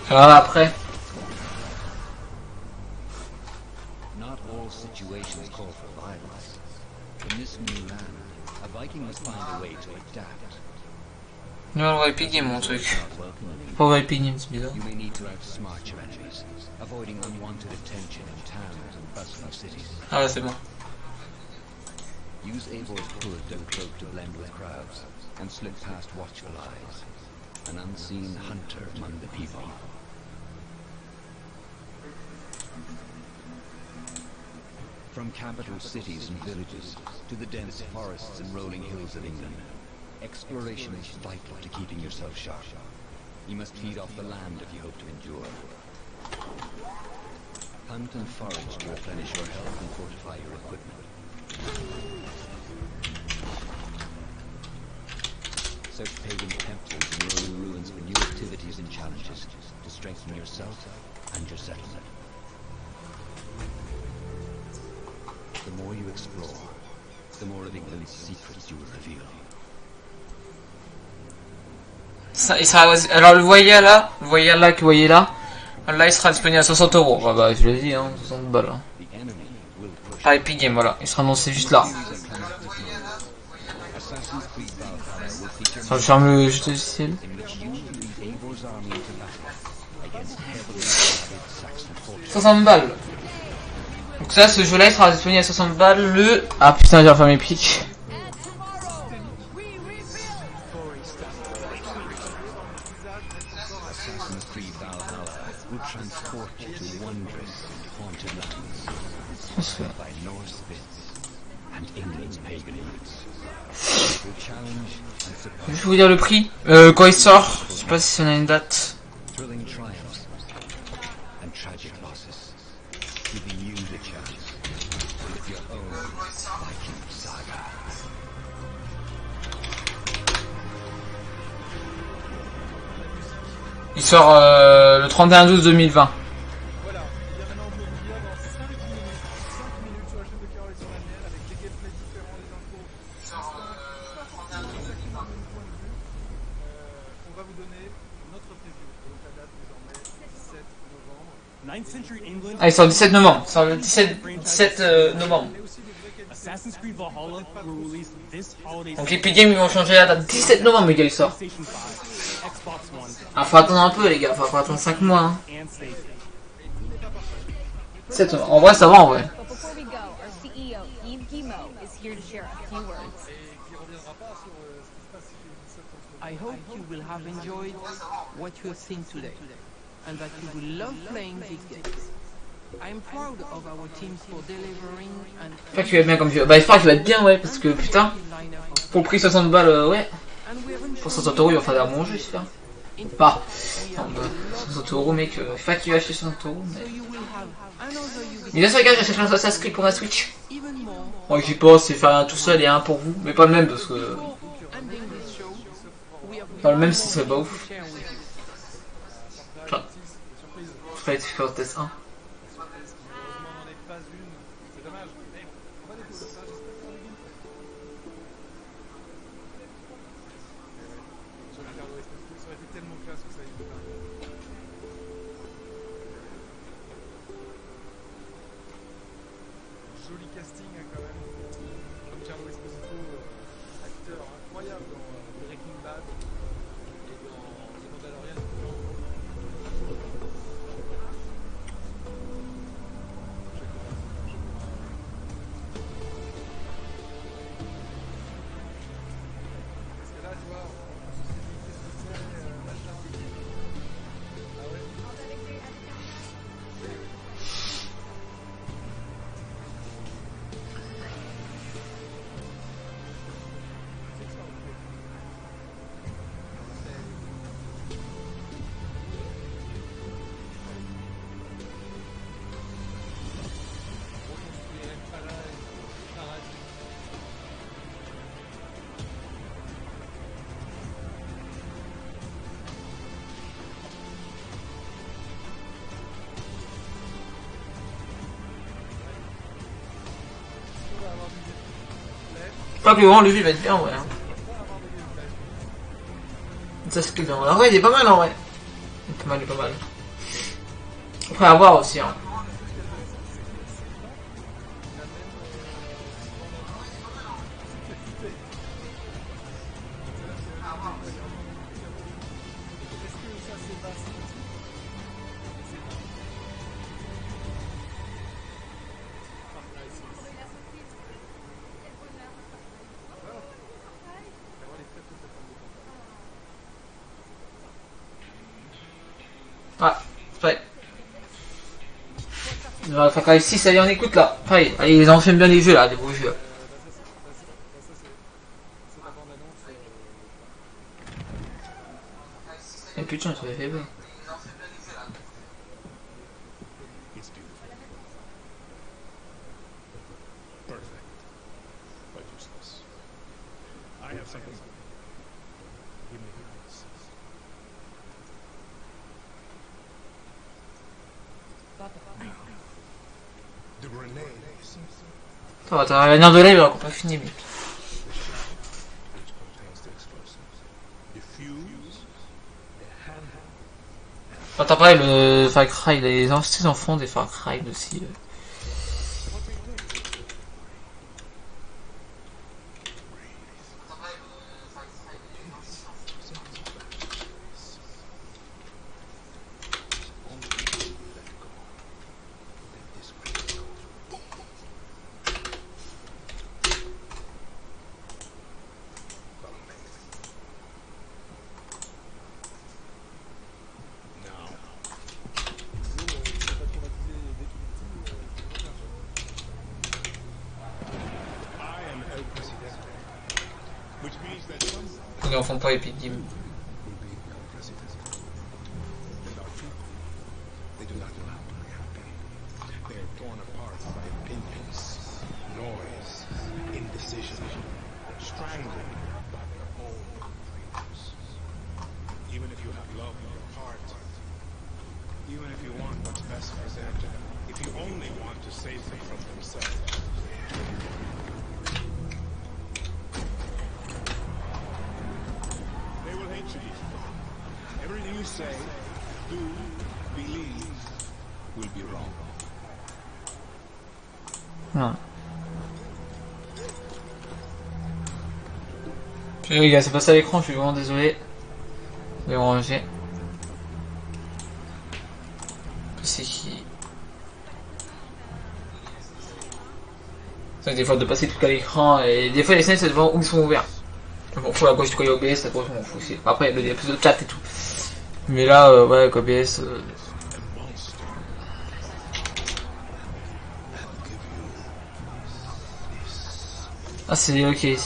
Alors après. Not all situations call for violence. In this new land, a Viking must find a way to adapt. Non, on va Epic Game mon truc. Pas va Epic Game, c'est bizarre. You may need to outsmart your enemies, avoiding unwanted attention in towns and bustling cities. Ah ouais, c'est bon. Use Eivor's hood and cloak to blend with crowds, and slip past watchful eyes. An unseen hunter among the people. From capital cities and villages to the dense forests and rolling hills of England, exploration is vital to keeping yourself sharp. You must feed off the land if you hope to endure. Hunt and forage to replenish your health and fortify your equipment. Search pagan temples and rolling ruins for new activities and challenges to strengthen yourself and your settlement. The more you explore, the more of England's secrets you will reveal. Ça, il sera, alors le voyez là que vous voyez là, il sera disponible à 60 €. Ah bah je l'ai dit, hein, 60 balles. Hein. Pas Epic Game, voilà, il sera annoncé juste là. Enfin, je ferme le jeu logiciel. 60 balles. Donc ça, ce jeu là il sera disponible à 60 balles le... Ah putain, j'ai fermé Epic. Je vais vous dire le prix quand il sort. Je sais pas si on a une date. Il sort le 31/12/2020. Voilà, et bien maintenant on peut vous dire dans 5 minutes sur la chaîne de Carole et sur la mienne, avec des gameplays différents, des infos distinctes, pas forcément exactement le même point de vue. On va vous donner notre preview. Donc la date désormais 17 novembre. 9th century England. Ah, il sort le 17 novembre. Il sort le 17 novembre. Assassin's Creed Valhalla will release this holiday. Donc Epic Games ils vont changer la date. 17 novembre, les gars, il sort. Ah, faut attendre un peu, les gars. Faut attendre 5 mois. Hein. 7 novembre. En vrai, ça va en vrai. But before we go, our CEO, Yves Guillemot, is here to share a few words. I hope you will have enjoyed what you have seen today, and that you will love playing these games. I am proud of our teams for delivering and... J'espère qu'il va être bien comme jeu. Bah, j'espère qu'il va être bien, ouais, parce que putain, pour le prix 60 balles, ouais. Pour 60 euros, il va falloir un bon jeu, j'espère. Bah, 60 euros, mec, je sais pas qui va acheter 60 euros, mais. Mais bien sûr, les gars, j'achète un Assassin's Creed pour ma Switch. Moi, j'y pense, c'est faire un tout seul et un pour vous, mais pas le même parce que. Pas le même si c'est pas ouf. Enfin, je ferai faire le test 1. Joli casting hein, quand même. Giancarlo Esposito, acteur incroyable dans Breaking Bad et dans The Mandalorian. Parce que là, tu vois, on se dit qu'est-ce que c'est, machin. Ah ouais. Je crois que vraiment le jeu va être bien, ouais. Hein. Ça c'est bien. En vrai, il est pas mal en vrai. Il est pas mal, il est pas mal. Après, à voir aussi. Hein. Ah, ouais. Far Cry 6, allez, on écoute là. Allez, allez, ils enchaînent bien les jeux là, des beaux jeux. Et putain, ça fait bien. Attends, t'as l'avenir de live alors qu'on pas fini, mais. Attends, pareil, le Far Cry, les anciens enfants des Far Cry aussi. Ils en font pas Epic Games. Even if you have love in your heart, save them from themselves. They will hate you. Everything you say, do, believe, will be wrong. Non. Les gars, c'est passé à l'écran, je suis vraiment désolé. Je vais ranger. C'est qui? C'est vrai que des fois de passer tout à l'écran et des fois les scènes c'est devant où ils sont ouverts. Je m'en fous à gauche du côté OBS, à gauche je m'en fous aussi. Après il y a plus de chat et tout. Mais là ouais avec OBS. Ah c'est ok.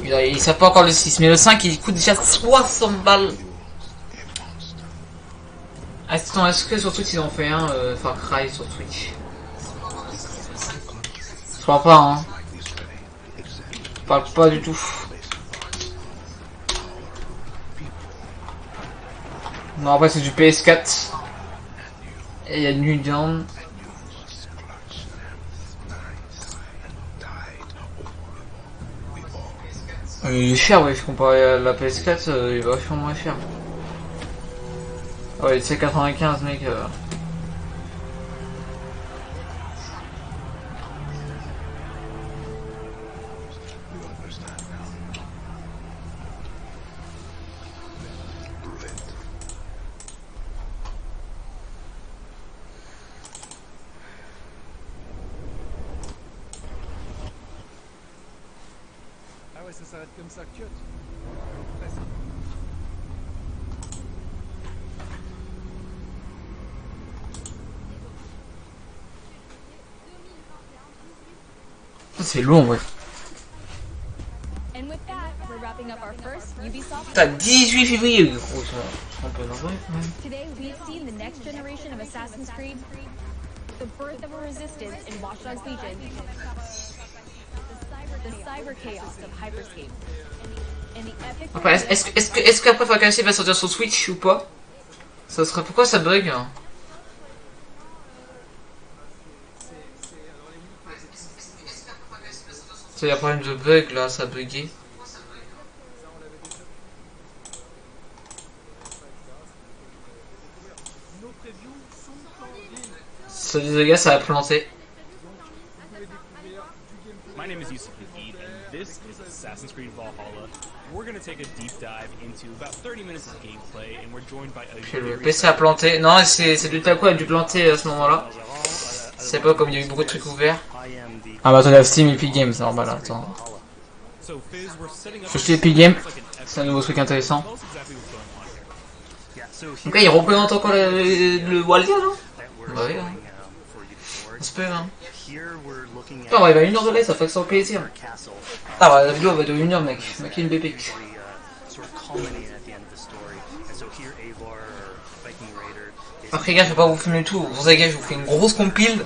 Ils savent pas encore le 6, mais le 5 il coûte déjà 60 balles. Attends, est-ce que sur Twitch ils ont fait un Far Cry sur Twitch? Je crois pas hein. Je parle pas du tout. Non après c'est du PS4. Et il y a New Dawn. Il est cher, ouais, comparé à la PS4, il est vachement moins cher. Ouais, c'est 95 mec. Ah ouais, ça s'arrête comme ça, cut. C'est long, ouais. And with that, we're wrapping up our first Ubisoft. T'as 18 février, gros, c'est un peu normal quand même. Today, we've seen the next generation of Assassin's Creed, the birth of a resistance in Watch Dogs Legion, the cyber chaos of Hyperscape, and the epic. Après, est-ce qu'après Far Cry 6 va sortir sur Switch ou pas? Ça serait pourquoi ça bug hein? Il y a un problème de bug là, ça a bugué. Ça dit les gars, ça a planté. My name is Yusuf Naveed, and this is Assassin's Creed Valhalla. We're going to take a deep dive into about 30 minutes of gameplay, and we're joined by a Le PC a planté. Non, c'est du taco a dû planter à ce moment-là. C'est pas comme il y a eu beaucoup de trucs ouverts. Ah bah attendez, Steam Epic Games, c'est normal, attends. Je suis Epic Games, c'est un nouveau truc intéressant. Donc là, il représente encore le Waldia, non? Bah oui, hein. On se peut, hein. Putain, on va arriver à 1 heure de live, ça fait que ça plaisir. Ah bah la vidéo va de 1 heure, mec. Mec, une bébé. Après, gars, je vais pas vous filmer tout. Vous savez, gars, je vous fais une grosse compile.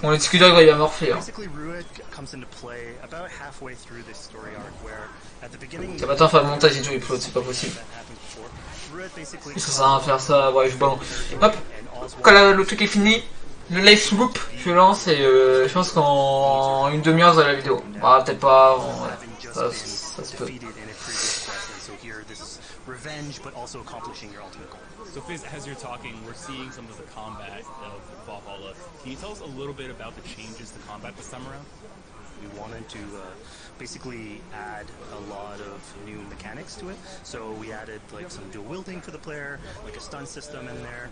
On discutera quand il va morfler. Ça va faire le montage et tout, il flotte, c'est pas possible. Ça sert à rien de faire ça, ouais, je balance. Hop, quand le truc est fini, le live swoop, je lance et je pense qu'en une demi-heure vous avez la vidéo. Bah, peut-être pas avant, ouais. Ça se peut. Revenge, but also accomplishing your ultimate goal. So Fizz, as you're talking, we're seeing some of the combat of Valhalla. Can you tell us a little bit about the changes to combat this time around? We wanted to basically add a lot of new mechanics to it. So we added like some dual wielding for the player, like a stun system in there,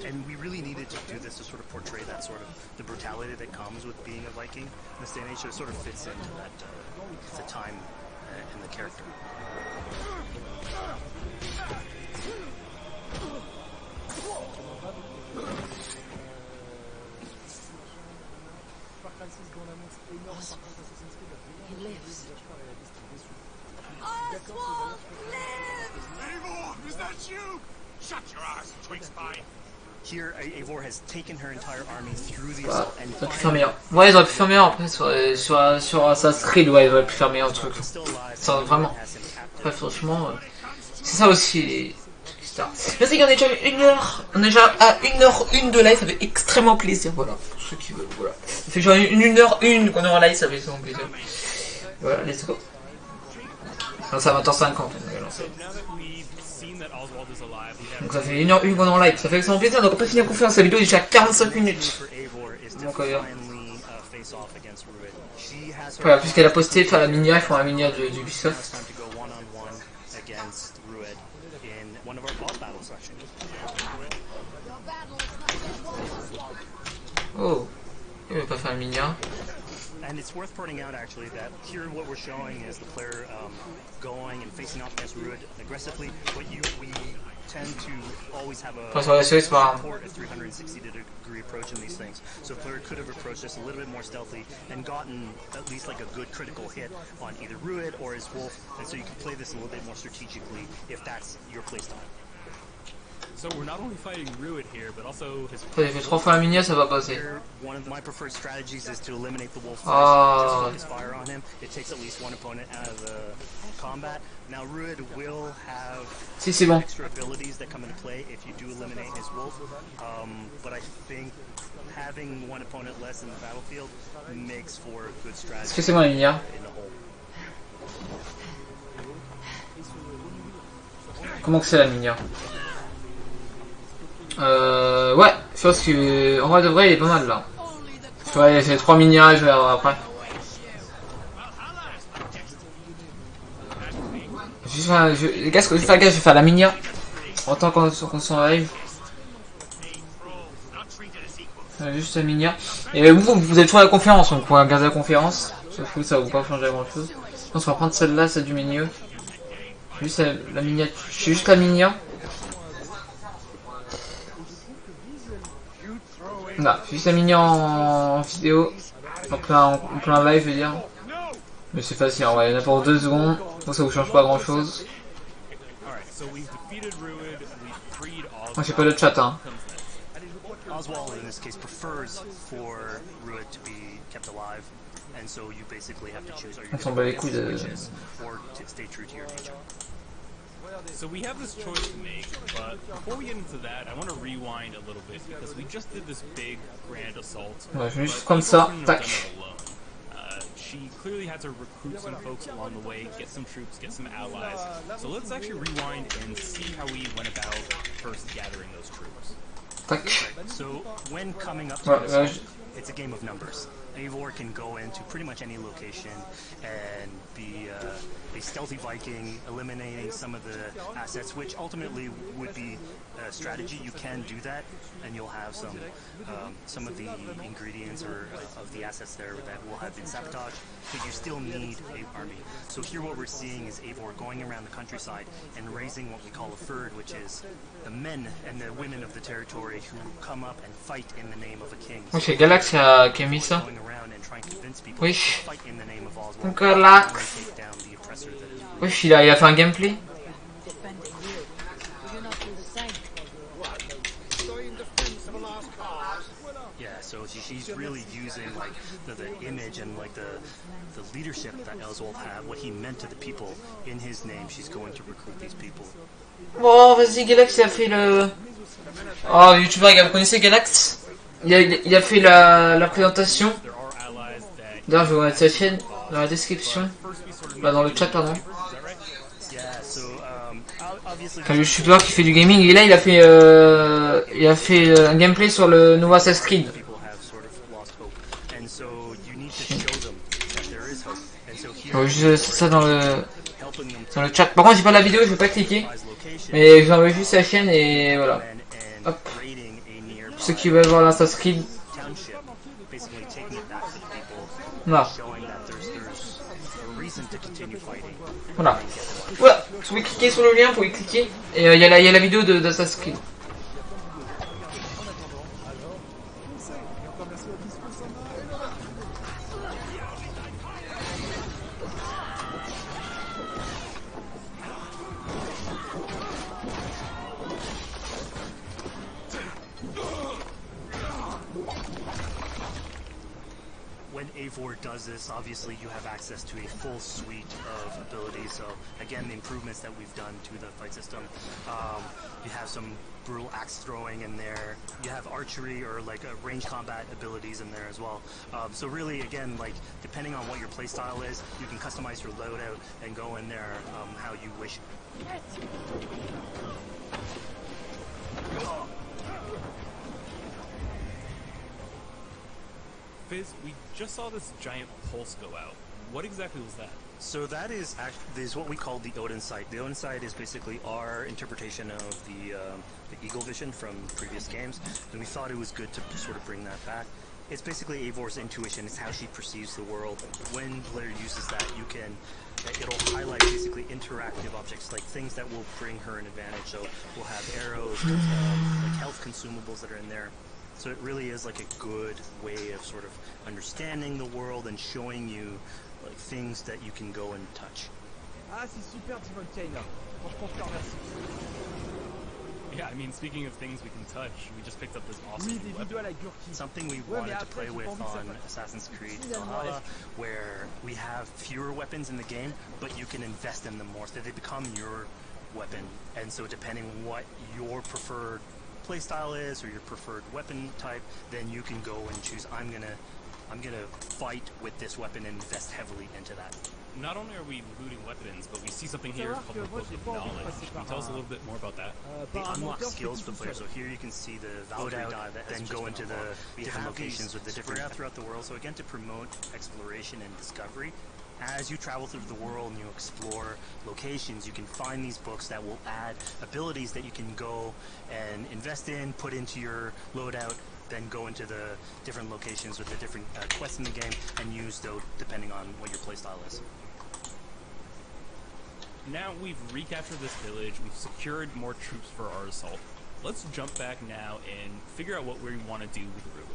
and we really needed to do this to sort of portray that sort of the brutality that comes with being a Viking in this day and age. So it sort of fits into that the time and the character. He lives. Eivor, is that you? Shut your ass, twig spy. Here, Eivor has taken her entire army through the Voilà, assault and ils auraient pu faire meilleur. Ouais, ils auraient pu faire meilleur après sur Assassin's Creed, ouais, ils auraient pu faire meilleur truc. Ça, vraiment. Après, franchement, c'est ça aussi les stars. Merci qu'on est déjà une heure. On est déjà à 1h01 de live, ça fait extrêmement plaisir. Voilà, pour ceux qui veulent, voilà. Ça fait genre 1h01 qu'on est en live, ça fait extrêmement plaisir. Voilà, let's go. Non, ça va 20h50, on va lancer. Donc ça fait 1h01 qu'on est en live, ça fait extrêmement plaisir. Donc on peut finir la conférence, la vidéo est déjà 45 minutes. Donc voilà, puisqu'elle a posté faire la minière, ils font la minière d'Ubisoft. Oh, il veut pas faire la minière. And it's worth pointing out actually that here what we're showing is the player going and facing off against Ruud aggressively. What we tend to always have a support a 360-degree approach in these things. So the player could have approached this a little bit more stealthy and gotten at least like a good critical hit on either Ruud or his wolf, and so you can play this a little bit more strategically if that's your playstyle. So we're not only fighting Ruud here, but also his. Il fait 3 fois la minière, ça va passer. One of my preferred strategies is to eliminate the wolf first. Just focus fire on him. It takes at least one opponent out of the combat. Now Ruud will have extra abilities that come into play if you do eliminate his wolf. But I think having one opponent less in the battlefield makes for a good strategy. C'est bon la minière. Comment que c'est la minière? Ouais, je pense que en vrai de vrai il est pas mal là. Ouais, j'ai 3 minières, je vais avoir après. Juste, les gars, je vais faire la minière en tant qu'on s'en live. Juste la minière. Et vous êtes toujours à la conférence, donc vous pouvez regarder la conférence. Sauf que ça va pas changer grand chose. On va prendre celle-là, celle du milieu. Juste la minière. Juste la minière. Là, juste la minière en vidéo, en plein live, je veux dire. Mais c'est facile, en vrai, il y en a pour 2 secondes, donc ça vous change pas grand chose. Moi j'ai pas le chat, hein. Oswald in this case prefers for Ruud to be kept alive, and so you basically have to choose: are you going to go against the witches or to stay true to your nature? So we have this choice to make, but before we get into that, I want to rewind a little bit because we just did this big grand assault. Ouais, je vais juste comme ça, tac. She clearly had to recruit some folks along the way, get some troops, get some allies. So let's actually rewind and see how we went about first gathering those troops. Tac. So when coming up to an assault, it's a game of numbers. Eivor can go into pretty much any location and be a stealthy Viking, eliminating some of the assets, which ultimately would be a strategy. You can do that, and you'll have some of the ingredients or of the assets there that will have been sabotaged, but you still need an army. So here what we're seeing is Eivor going around the countryside and raising what we call a fyrd, which is the men and the women of the territory who come up and fight in the name of a king. C'est Galax qui a mis ça. Oui. Donc là. Oui, il a fait un gameplay. Yeah, so she's really using like the image and like the leadership that Oswald had, what he meant to the people in his name. She's going to recruit these people. Bon, vas-y, Galax, il a fait le. Oh, youtubeur, vous connaissez Galax? Il a fait la présentation. D'ailleurs, je vais vous mettre sa chaîne dans la description. Bah, dans le chat, pardon. Un youtubeur qui fait du gaming. Et là, il a fait un gameplay sur le nouveau Assassin's Creed. Juste ça dans le chat. Par contre, j'ai pas la vidéo, je vais pas cliquer. Mais je vous envoie juste sa chaîne et voilà. Hop. Pour ceux qui veulent voir l'Assassin's Creed. Voilà. Voilà. Voilà. Vous pouvez cliquer sur le lien, vous pouvez cliquer. Et il y a la vidéo d'Assassin's Creed. when Eivor does this, obviously you have access to a full suite of abilities. So again, the improvements that we've done to the fight system. You have some brutal axe throwing in there. You have archery or like range combat abilities in there as well. So really, again, like depending on what your playstyle is, you can customize your loadout and go in there how you wish. Fizz, we just saw this giant pulse go out. What exactly was that? So that is what we call the Odin sight. The Odin sight is basically our interpretation of the eagle vision from previous games, and we thought it was good to sort of bring that back. It's basically Eivor's intuition. It's how she perceives the world. When the player uses that, it'll highlight basically interactive objects, like things that will bring her an advantage. So we'll have arrows, like health consumables that are in there. So it really is like a good way of sort of understanding the world and showing you like things that you can go and touch. Ah, c'est super, Timontaina. Franchement, je te remercie. Yeah, I mean, speaking of things we can touch, we just picked up this awesome weapon. Something we wanted to play with on Assassin's Creed Valhalla, where we have fewer weapons in the game, but you can invest in them more, so they become your weapon. And so depending on what your preferred playstyle is or your preferred weapon type, then you can go and choose, I'm gonna fight with this weapon and invest heavily into that. Not only are we looting weapons, but we see something here called the Book of Knowledge. Can you tell us a little bit more about that? They unlock skills for the player. So here you can see the Valkyrie die that then go into the different locations with the different throughout the world. So again, to promote exploration and discovery, as you travel through the world and you explore locations, you can find these books that will add abilities that you can go and invest in, put into your loadout, then go into the different locations with the different quests in the game and use those depending on what your playstyle is. Now we've recaptured this village, we've secured more troops for our assault. Let's jump back now and figure out what we want to do with Ruin.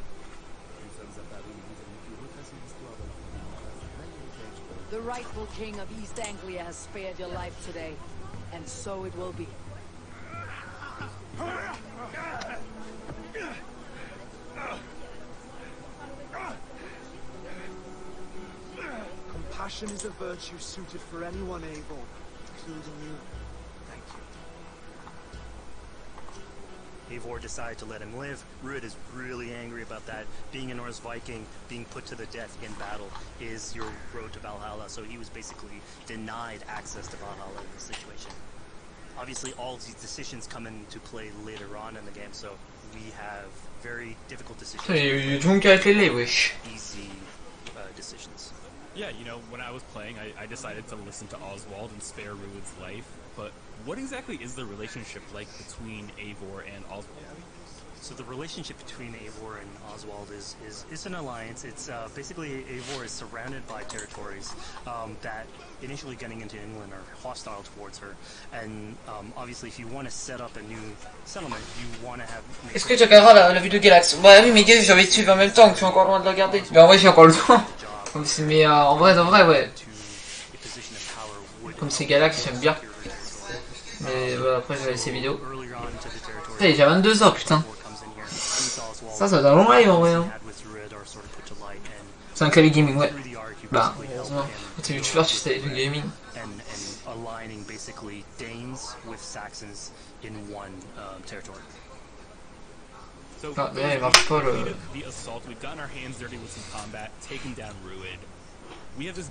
The rightful king of East Anglia has spared your life today, and so it will be. Compassion is a virtue suited for anyone, Eivor, including you. Thank you. Eivor decided to let him live. Ruud is really angry about that. Being a Norse Viking, being put to the death in battle is your road to Valhalla, so he was basically denied access to Valhalla in this situation. Obviously, all these decisions come into play later on in the game, so we have very difficult decisions. Easy decisions. Yeah, you know, when I was playing, I decided to listen to Oswald and spare Ruud's life, but what exactly is the relationship like between Eivor and Oswald? So the relationship between Eivor and Oswald is an alliance. It's basically Eivor is surrounded by territories that initially getting into England are hostile towards her, and obviously if you want to set up a new settlement, you want to have... Est-ce que tu regarderas la vidéo Galax? Bah oui, mais gars, j'ai envie de suivre en même temps, que je suis encore loin de la regarder. Mais en vrai, j'ai encore le temps. Mais en vrai, ouais. Comme c'est Galax, j'aime bien. Mais voilà, après, je vais laisser vidéo. Putain, il est déjà 22h, putain. Ça doit être un long live en vrai. Hein. C'est un clavier gaming, ouais. Bah, heureusement. Quand t'es youtubeur, tu sais, du gaming. Aligning basically Danes with Saxons in one territory. Ah, là, il marche pas le...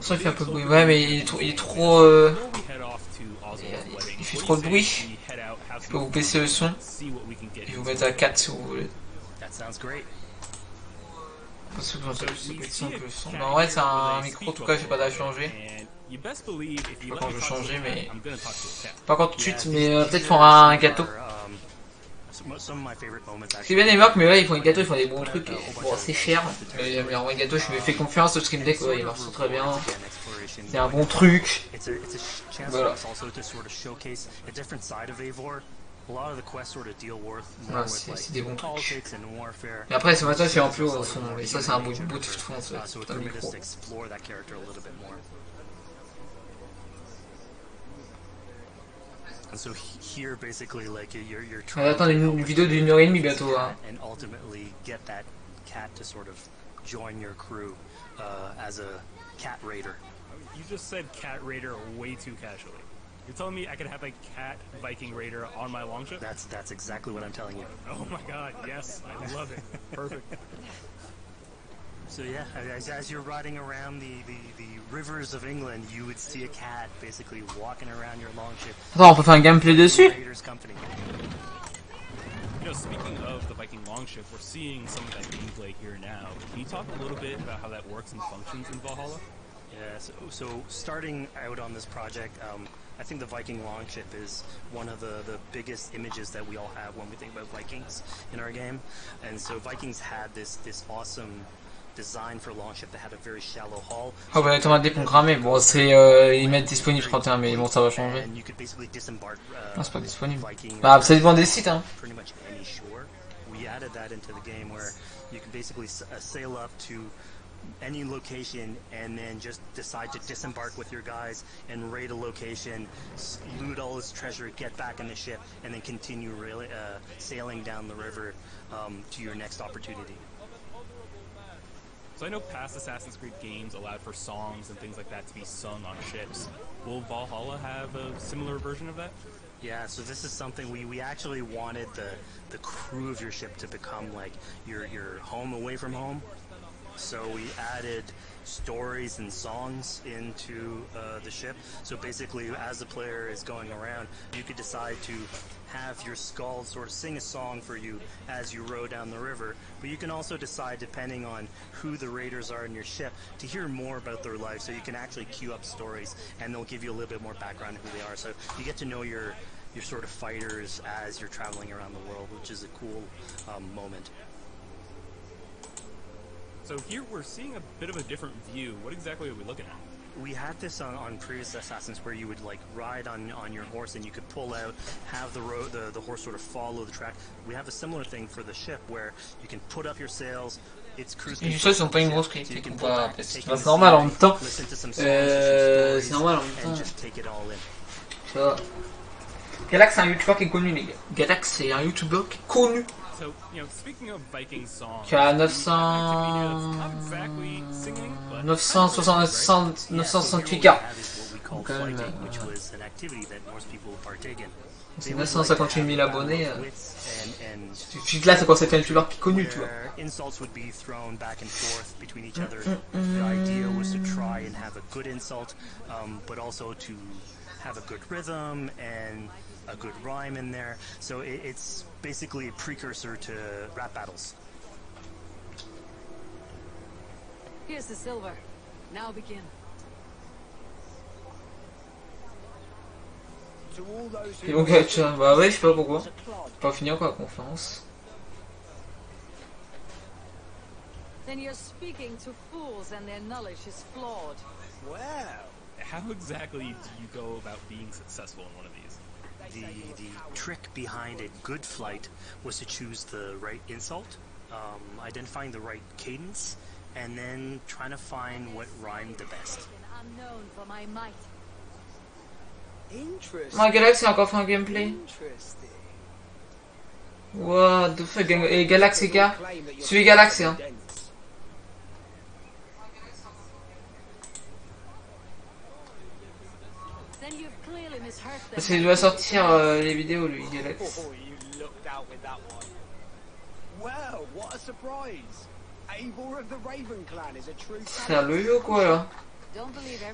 Ça, il fait un peu de bruit. Ouais, mais il est trop... Il fait trop de bruit. Je peux vous baisser le son. Et vous mettre à 4 si vous voulez. Parce que j'entends le son. Mais en vrai, c'est un micro, en tout cas, j'ai pas à changer. Pas quand je vais changer, mais... Pas encore tout de suite, mais peut-être faire un gâteau. C'est bien des marques, mais là ils font des gâteaux, ils font des bons trucs. Bon, c'est cher, mais en vrai, gâteau, je me fais confiance. Le Stream Deck, ouais, il marche très bien. C'est un bon truc. Voilà. Voilà, c'est des bons trucs. Mais après, ce matin, c'est en plus au fond. Et ça, c'est un bout de fond, c'est un micro. And so here, basically, like On va attendre une vidéo d'1h30 bientôt. Hein. And ultimately get that cat to sort of join your crew as a cat raider. You just said cat raider way too casually. You're telling me I could have a cat Viking raider on my longship? That's exactly what I'm telling you. Oh my god, yes, I love it. Perfect. So yeah, as you're riding around the rivers of England, you would see a cat basically walking around your longship. Attends, on peut faire un gameplay dessus? You know, speaking of the Viking longship, we're seeing some of that gameplay here now. Can you talk a little bit about how that works and functions in Valhalla? Yeah, so starting out on this project, I think the Viking longship is one of the biggest images that we all have when we think about Vikings in our game. And so Vikings had this awesome design for longship that had a very shallow hull. Ah bah attends, déprogrammé. Bon, c'est ils mettent disponible 31, mais bon, ça va changer. Non, c'est pas disponible. Bah, ça dépend des sites, hein. Pretty much any shore. We added that into the game where you can basically sail up to any location and then just decide to disembark with your guys and raid a location, loot all its treasure, get back in the ship, and then continue sailing down the river to your next opportunity. So I know past Assassin's Creed games allowed for songs and things like that to be sung on ships. Will Valhalla have a similar version of that? Yeah, so this is something we actually wanted the crew of your ship to become like your home away from home. So we added stories and songs into the ship. So basically, as the player is going around, you could decide to have your skull sort of sing a song for you as you row down the river. But you can also decide, depending on who the raiders are in your ship, to hear more about their life. So you can actually queue up stories, and they'll give you a little bit more background on who they are. So you get to know your sort of fighters as you're traveling around the world, which is a cool moment. So here we're seeing a bit of a different view. What exactly are we looking at? We had this on previous Assassins where you would like ride on your horse and you could pull out, have the horse sort of follow the track. We have a similar thing for the ship where you can put up your sails. It's cruise control. Les choses sont pas une grosse critique ou pas, c'est normal en même temps. C'est normal en même temps. Tu vois. Galax c'est un youtubeur qui est connu les gars. Galax c'est un youtubeur qui est connu. So, you know, speaking of Viking songs, qui a 968K. Donc quand même, c'est 958 000 abonnés. Là c'est quand c'était un youtubeur qui est connu, tu vois. Insults would be thrown back and forth between each other. The idea was to try and have a good insult, but also to have a good rhythm and a good rhyme in there. So it's basically a precursor to rap battles. Here's the silver. Now begin. Et donc, tiens, bah ouais, je sais pas pourquoi. Pas finir quoi la conférence. Then you're speaking to fools and their knowledge is flawed. Wow. How exactly do you go about being successful in one of these? The trick behind a good flight was to choose the right insult, identifying the right cadence, and then trying to find what rhymed the best. Unknown for my might. Ah, Galax a encore fait un gameplay. What the fuck, et Galax et gars. Suis Galax, hein. Parce qu'il doit sortir les vidéos lui, Galax. C'est un le yo quoi là.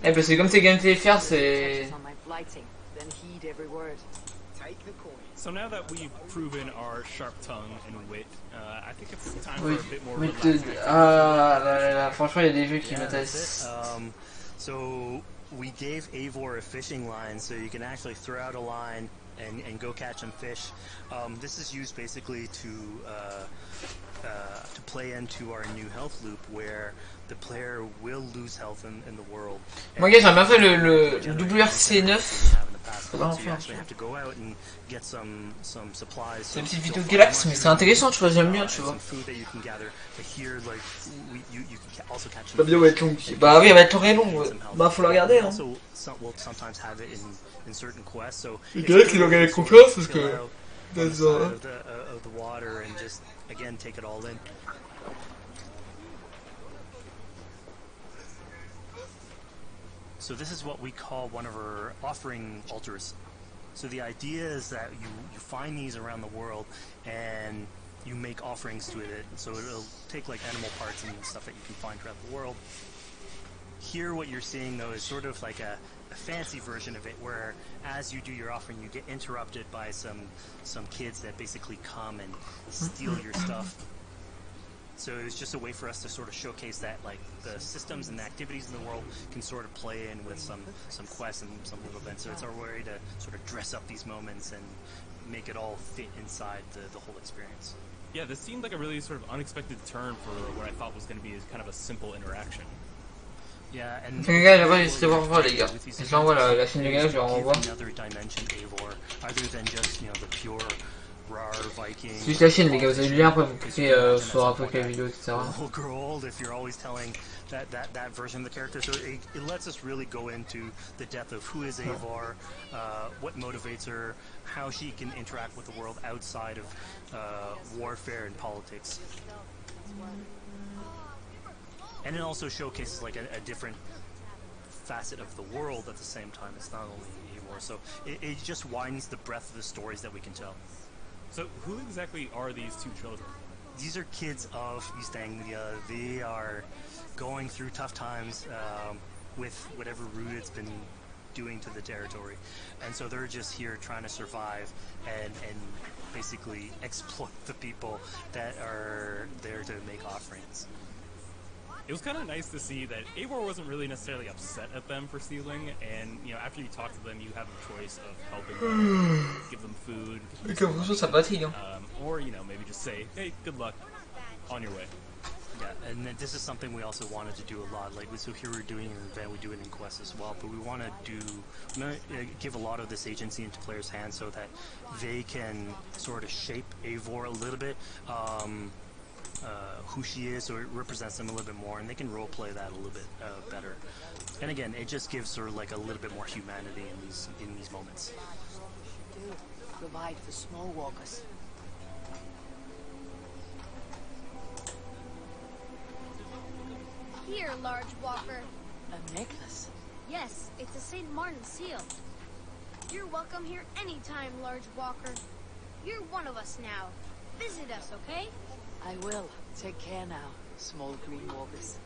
Eh parce que comme c'est gameplay faire c'est... So now that we've proven our sharp tongue and wit, I think it's time for Oui, a bit more mais relaxing. ah là là, franchement il y a des jeux qui m'intéressent. So we gave Eivor a fishing line, so you can actually throw out a line and go catch some fish. This is used basically to play into our new health loop where the player will lose health in the world. Moi gars, j'ai bien fait le WRC9. C'est vraiment fait. C'est une petite vidéo de Galax, mais c'est intéressant, tu vois, j'aime bien, tu vois. La vidéo va être longue. Bah oui, elle va être très longue, ouais. Bah faut la regarder, hein. Galax, il a regardé confiance parce que... So this is what we call one of our offering altars. So the idea is that you find these around the world and you make offerings to it. So it'll take like animal parts and stuff that you can find throughout the world. Here what you're seeing though is sort of like a fancy version of it, where as you do your offering you get interrupted by some kids that basically come and steal your stuff. So it's just a way for us to sort of showcase that like the systems and the activities in the world can sort of play in with some quests and some little events. So it's our way to sort of dress up these moments and make it all fit inside the whole experience. Yeah, this seemed like a really sort of unexpected turn for what I thought was going to be kind of a simple interaction. Yeah, and les gars, là-bas, j'essaie de voir les gars. Je l'envoie la chaîne du gars, je leur envoie. C'est juste la chaîne, les gars, vous avez le lien après, vous cliquez sur après quelle vidéo, etc. If you're always telling that version of the character, so it lets us really go into the depth of who is Eivor, what motivates her, how she can interact with the world outside of warfare and politics. And it also showcases like a different facet of the world at the same time. It's not only Eivor, so it just widens the breadth of the stories that we can tell. So who exactly are these two children? These are kids of East Anglia. They are going through tough times with whatever route it's been doing to the territory. And so they're just here trying to survive and basically exploit the people that are there to make offerings. It was kind of nice to see that Eivor wasn't really necessarily upset at them for stealing, and you know, after you talk to them, you have a choice of helping them, give them food, or you know, maybe just say, "Hey, good luck, on your way." Yeah, and this is something we also wanted to do a lot. Like, so here we're doing an event, we do it in Quest as well, but we want to give a lot of this agency into players' hands so that they can sort of shape Eivor a little bit. Who she is, so it represents them a little bit more, and they can role play that a little bit better. And again, it just gives her like a little bit more humanity in these moments. Provide for small walkers. Here, large walker. A necklace? Yes, it's a St. Martin seal. You're welcome here anytime, large walker. You're one of us now. Visit us, okay? I will. Take care now, small green walkers.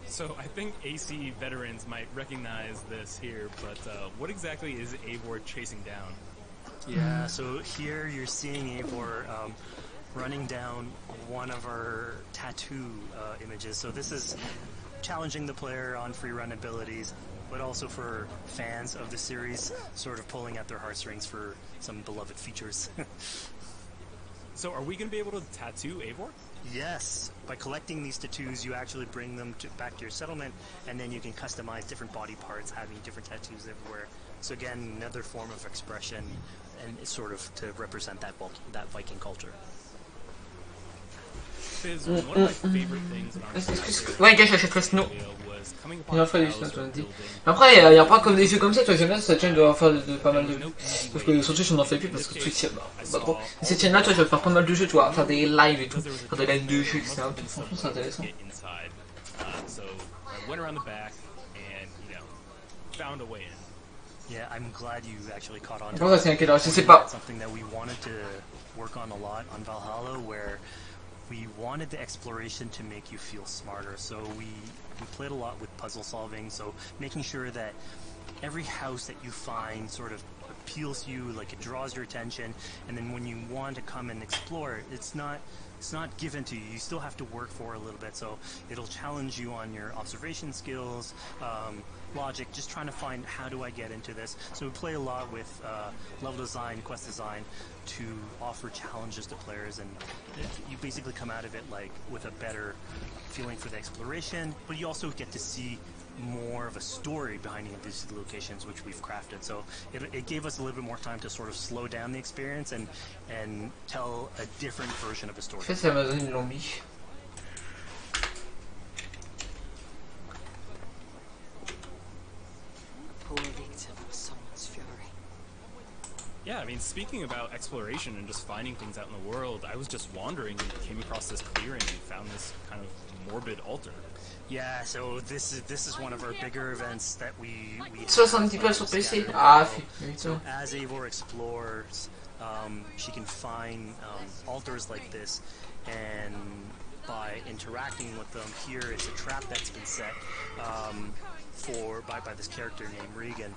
So I think AC veterans might recognize this here, but what exactly is Eivor chasing down? Yeah, so here you're seeing Eivor running down one of our tattoo images. So this is challenging the player on free run abilities, but also for fans of the series, sort of pulling at their heartstrings for some beloved features. So are we going to be able to tattoo Eivor? Yes. By collecting these tattoos, you actually bring them back to your settlement, and then you can customize different body parts, having different tattoos everywhere. So again, another form of expression, and it's sort of to represent that Viking culture. Fizz, one of my favorite things about ouais, gars, j'achète le snow. Il en ferait du snow, tu m'as dit. Après, il n'y a pas comme des jeux comme ça, tu vois, j'aime bien cette chaîne doit faire de pas mal de vues. Sauf que sur Twitch, on n'en fait plus parce que Twitch, pas trop. Et cette chaîne-là, toi, je vais faire pas mal de jeux, tu vois, faire des lives et tout. Faire des lives de jeux, etc. Franchement, c'est intéressant. So I went around the back and, you know, found a way in. Yeah, I'm glad you actually caught on to Bon, ça, c'est un quel âge, je sais pas. Something that we wanted to work on a lot on Valhalla, where we wanted the exploration to make you feel smarter. So we played a lot with puzzle solving, so making sure that every house that you find sort of appeals to you, like it draws your attention, and then when you want to come and explore, it's not given to you. You still have to work for it a little bit, so it'll challenge you on your observation skills, logic, just trying to find how do I get into this. So we play a lot with level design, quest design, to offer challenges to players, and you basically come out of it like with a better feeling for the exploration, but you also get to see more of a story behind these locations which we've crafted. So it gave us a little bit more time to sort of slow down the experience and tell a different version of a story. Ça, ça m'a donné une lambie. Poor victim of someone's fury. Yeah, Yeah, I mean, speaking about exploration and just finding things out in the world, I was just wandering and came across this clearing and found this kind of morbid altar. Yeah, so this is one of our bigger events that we 70 balles sur PC. Ah, so as Eivor explores, she can find altars like this, and by interacting with them, here it's a trap that's been set by this character named Regan.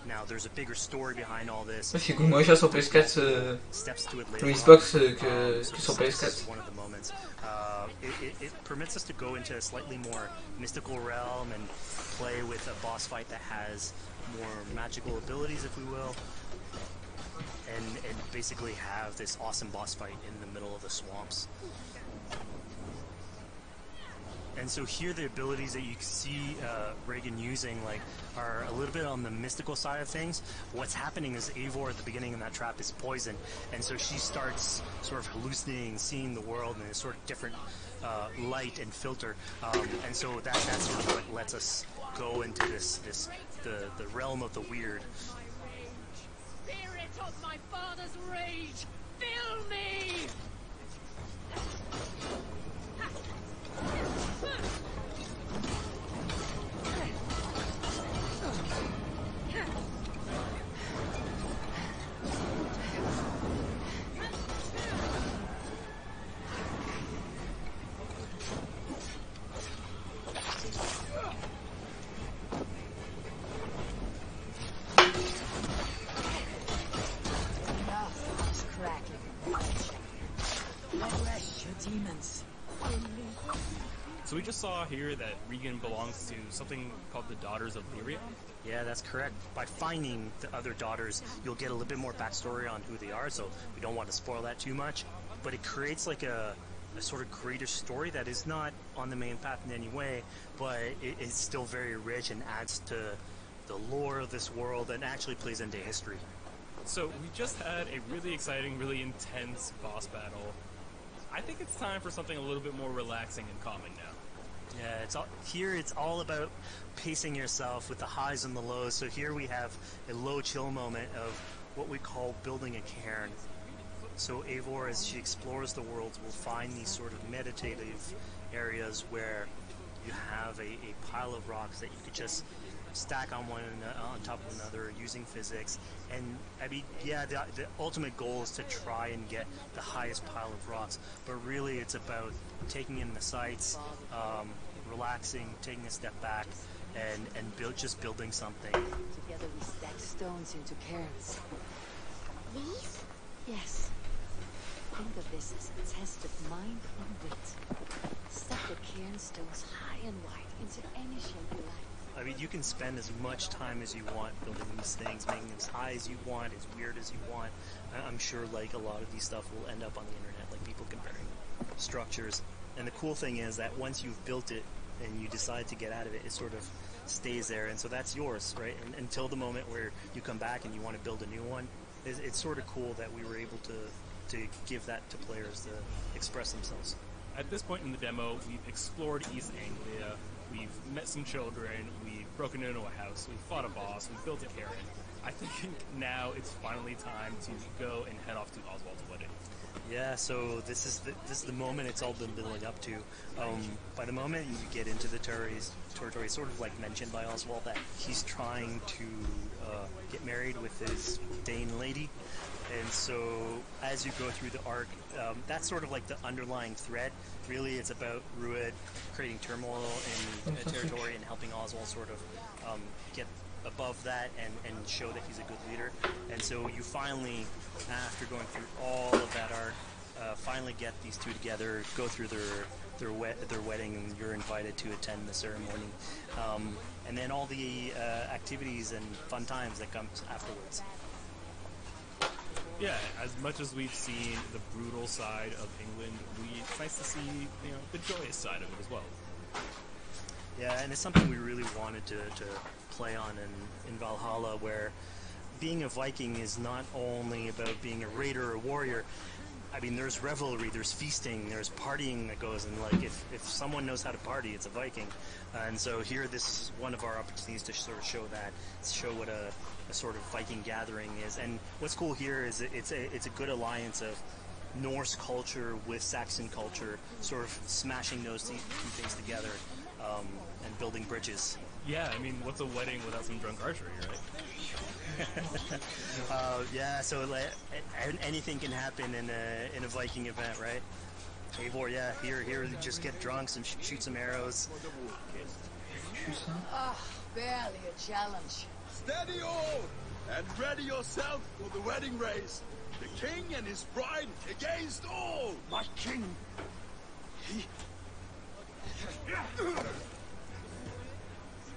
Now there's a bigger story behind all this. C'est cool, moi j'ai sur PS4 le Xbox que sur PS4. One of the moments. It permits us to go into a slightly more mystical realm and play with a boss fight that has more magical abilities, if we will, and basically have this awesome boss fight in the middle of the swamps. And so here the abilities that you see Regan using are a little bit on the mystical side of things. What's happening is Eivor at the beginning in that trap is poisoned, and so she starts sort of hallucinating, seeing the world in a sort of different light and filter. And so that's sort of what lets us go into the realm of the weird. Spirit of my father's rage, fill me! So we just saw here that Regan belongs to something called the Daughters of Lyria. Yeah, that's correct. By finding the other daughters, you'll get a little bit more backstory on who they are, so we don't want to spoil that too much. But it creates like a sort of greater story that is not on the main path in any way, but it's still very rich and adds to the lore of this world and actually plays into history. So we just had a really exciting, really intense boss battle. I think it's time for something a little bit more relaxing and calming now. Yeah, it's all about pacing yourself with the highs and the lows. So here we have a low chill moment of what we call building a cairn. So Eivor, as she explores the world, will find these sort of meditative areas where you have a pile of rocks that you could just stack on top of another using physics. And I mean, yeah, the ultimate goal is to try and get the highest pile of rocks, but really it's about taking in the sights, relaxing, taking a step back, and just building something. Together we stack stones into cairns. These? Yes. Think of this as a test of mind and wit. Stack the cairn stones high and wide into any shape you like. I mean, you can spend as much time as you want building these things, making them as high as you want, as weird as you want. I'm sure like a lot of these stuff will end up on the internet, like people comparing structures. And the cool thing is that once you've built it and you decide to get out of it, it sort of stays there, and so that's yours, right? And until the moment where you come back and you want to build a new one, it's sort of cool that we were able to give that to players to express themselves. At this point in the demo, we've explored East Anglia, we've met some children, we've broken into a house, we've fought a boss, we've built a cairn. I think now it's finally time to go and head off to Oswald's wedding. Yeah, so this is the moment it's all been building up to. By the moment you get into the territory, sort of like mentioned by Oswald, that he's trying to get married with his Dane lady. And so as you go through the arc, that's sort of like the underlying thread. Really, it's about Rued creating turmoil in a territory and helping Oswald sort of get above that and show that he's a good leader. And so you finally, after going through all of that arc, finally get these two together, go through their wedding, and you're invited to attend the ceremony. And then all the activities and fun times that comes afterwards. Yeah, as much as we've seen the brutal side of England, it's nice to see, the joyous side of it as well. Yeah, and it's something we really wanted to play on in Valhalla, where being a Viking is not only about being a raider or warrior. I mean, there's revelry, there's feasting, there's partying that goes, and like if someone knows how to party, it's a Viking. And so here, this is one of our opportunities to sort of show what a sort of Viking gathering is. And what's cool here is it's a good alliance of Norse culture with Saxon culture, sort of smashing those two things together and building bridges. Yeah, I mean, what's a wedding without some drunk archery, right? Yeah, so like, anything can happen in a Viking event, right? Eivor, yeah, here, just get drunk, shoot some arrows. Barely a challenge. Steady all, and ready yourself for the wedding race. The king and his bride against all. My king.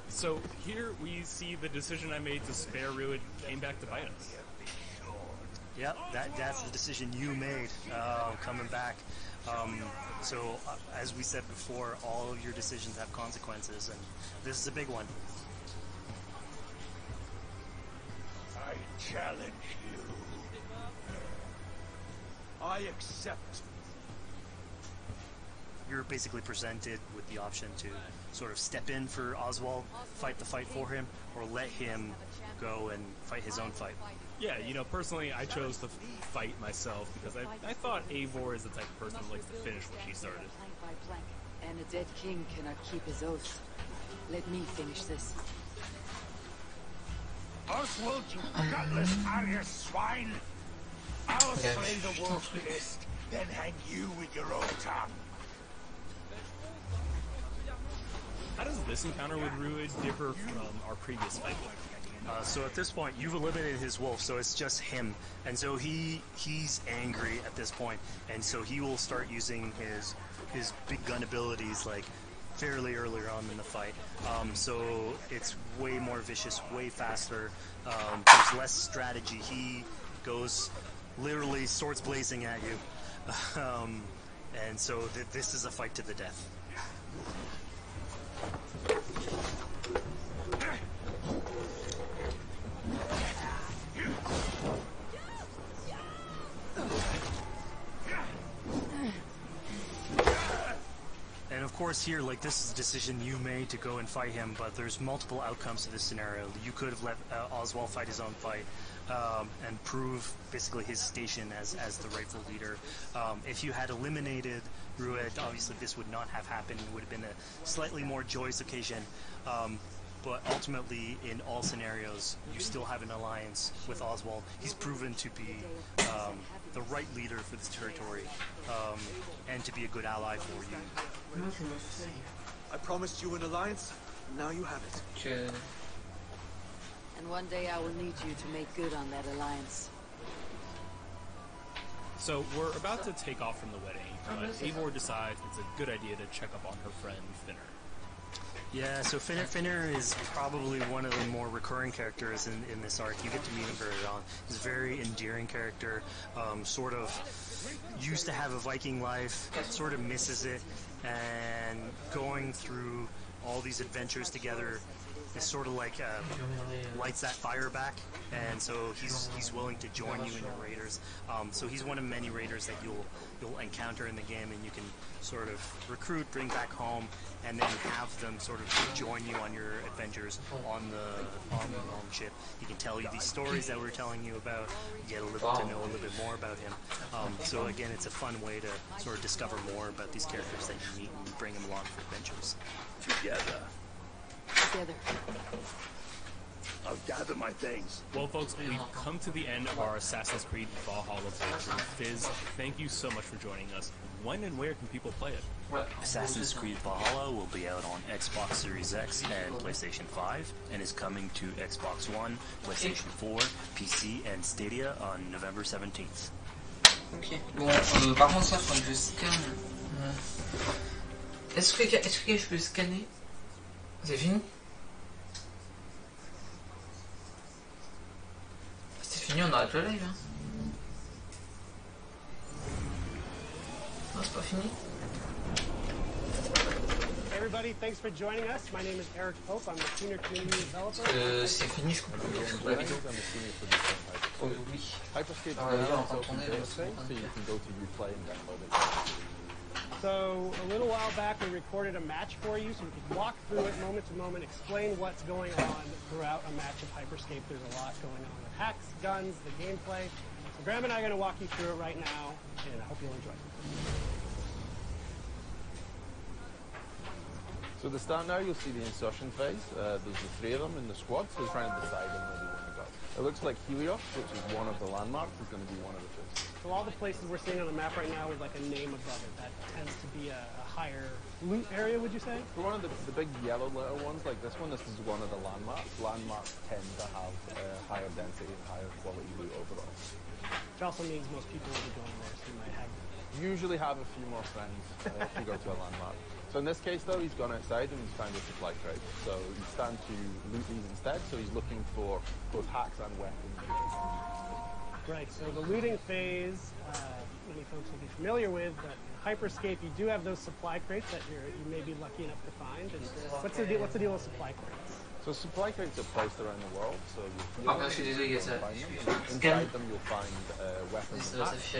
So here we see the decision I made to spare Ruid came back to bite us. Yep, that's the decision you made, coming back. So as we said before, all of your decisions have consequences, and this is a big one. I challenge you. I accept. You're basically presented with the option to sort of step in for Oswald, fight the fight for him, or let him go and fight his own fight. Yeah, you know, personally, I chose to fight myself because I thought Eivor is the type of person who likes to finish what she started. Plank by plank, and a dead king cannot keep his oath. Let me finish this. Oswald, you gutless Arya swine! I'll slay the wolf beast, then hang you with your own tongue. How does this encounter with Ruid differ from our previous fight? So at this point, you've eliminated his wolf, so it's just him. And so he's angry at this point, and so he will start using his big gun abilities like fairly earlier on in the fight. So it's way more vicious, way faster. There's less strategy. He goes literally swords blazing at you. And so this is a fight to the death. And of course here, like, this is a decision you made to go and fight him, but there's multiple outcomes to this scenario. You could have let Oswald fight his own fight and prove basically his station as the rightful leader. If you had eliminated Ruid, obviously this would not have happened. It would have been a slightly more joyous occasion. But ultimately, in all scenarios, you still have an alliance with Oswald. He's proven to be the right leader for this territory, and to be a good ally for you. I promised you an alliance, and now you have it. And one day I will need you to make good on that alliance. So we're about to take off from the wedding, but Eivor decides it's a good idea to check up on her friend Finner. Yeah, so Finner is probably one of the more recurring characters in this arc. You get to meet him very on. He's a very endearing character, sort of used to have a Viking life, sort of misses it, and going through all these adventures together is sort of like lights that fire back, and so he's willing to join you in your raiders. So he's one of many raiders that you'll encounter in the game, and you can sort of recruit, bring back home, and then have them sort of join you on your adventures on the ship. He can tell you these stories that we're telling you about. You get to know a little bit more about him. So again, it's a fun way to sort of discover more about these characters that you meet and bring them along for adventures. Together. I'll gather my things. Well, folks, we've come to the end of our Assassin's Creed Valhalla playthrough. Fizz, thank you so much for joining us. When and where can people play it? Assassin's Creed Valhalla will be out on Xbox Series X and PlayStation 5, and is coming to Xbox One, PlayStation 4, PC, and Stadia on November 17th. Ok, bon, par contre ça, faut que je scanne. Est-ce que je peux scanner? C'est fini? C'est fini, on arrête le live, hein? Non, c'est pas fini. Hey everybody, thanks for joining us. My name is Eric Pope. I'm a senior community developer. C'est fini, je comprends. Oh oui. Hyperscape Ah, là, on is va open tourner, beta là, thing, so you can go to Uplay and download it. So, a little while back we recorded a match for you so we could walk through it moment to moment, explain what's going on throughout a match of Hyperscape. There's a lot going on with hacks, guns, the gameplay. So Graham and I are going to walk you through it right now, and I hope you'll enjoy it. So at the start now, you'll see the insertion phase. There's the three of them in the squad, so they're trying to decide on where they want to go. It looks like Helios, which is one of the landmarks, is going to be one of the first. So all the places we're seeing on the map right now with like a name above it, that tends to be a higher loot area, would you say? For one of the big yellow letter ones like this one, this is one of the landmarks. Landmarks tend to have higher density and higher quality loot overall. Which also means most people will be going there, so you might have... Usually have a few more friends if you go to a landmark. So in this case though, he's gone outside and he's found a supply crate. So he's starting to loot these instead, so he's looking for both hacks and weapons. Right, so the looting phase, many folks will be familiar with, but in Hyperscape you do have those supply crates that you may be lucky enough to find. And what's the deal with supply crates? So supply crates are placed around the world, so inside them you'll find weapons and hacks.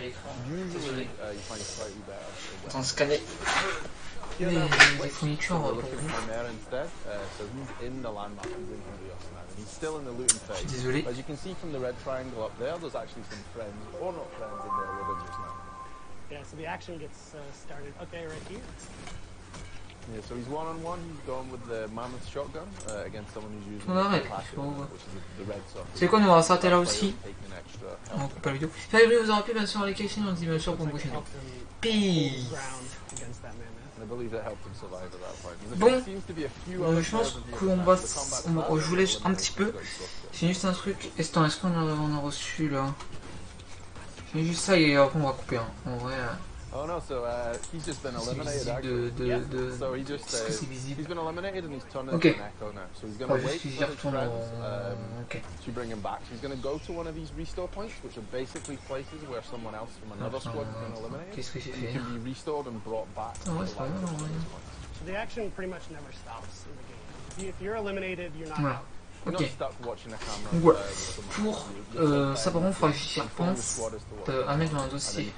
Usually you find slightly better Attends, scanner. Les fournitures pour vous. Instead, so he's in the landmark, he's in Helios now, and he's still in the looting phase. Désolé. As you can see from the red triangle up there, there's actually some friends, or not friends, in there with him just now. Yeah, so the action gets started, okay, right here. Yeah, so he's one-on-one, he's going with the mammoth shotgun against someone who's using On arrête, the red soft. C'est quoi, nous on va s'arrêter là aussi. On coupe pas la vidéo. J'espère que vous aurez pu, bien sûr, les questions, on se dit bien sûr pour une prochaine. Peace. Bon, je pense qu'on je vous laisse un petit peu. C'est juste un truc. Est-ce qu'on a reçu là? C'est juste ça et après on va couper. Hein. En vrai. Oh no, so he's just been eliminated actually. So he just he's been eliminated and he's turned into an echo now. So he's going to wait for his friends to bring him back. So he's going to go to one of these restore points, which are basically places where someone else from another squad has been eliminated. He can be restored and brought back to the life of this point. So the action pretty much never stops in the game. If you're eliminated, you're not out. Ok. Voilà. Pour ça par contre, il faudra que j'y repense à mettre dans un dossier.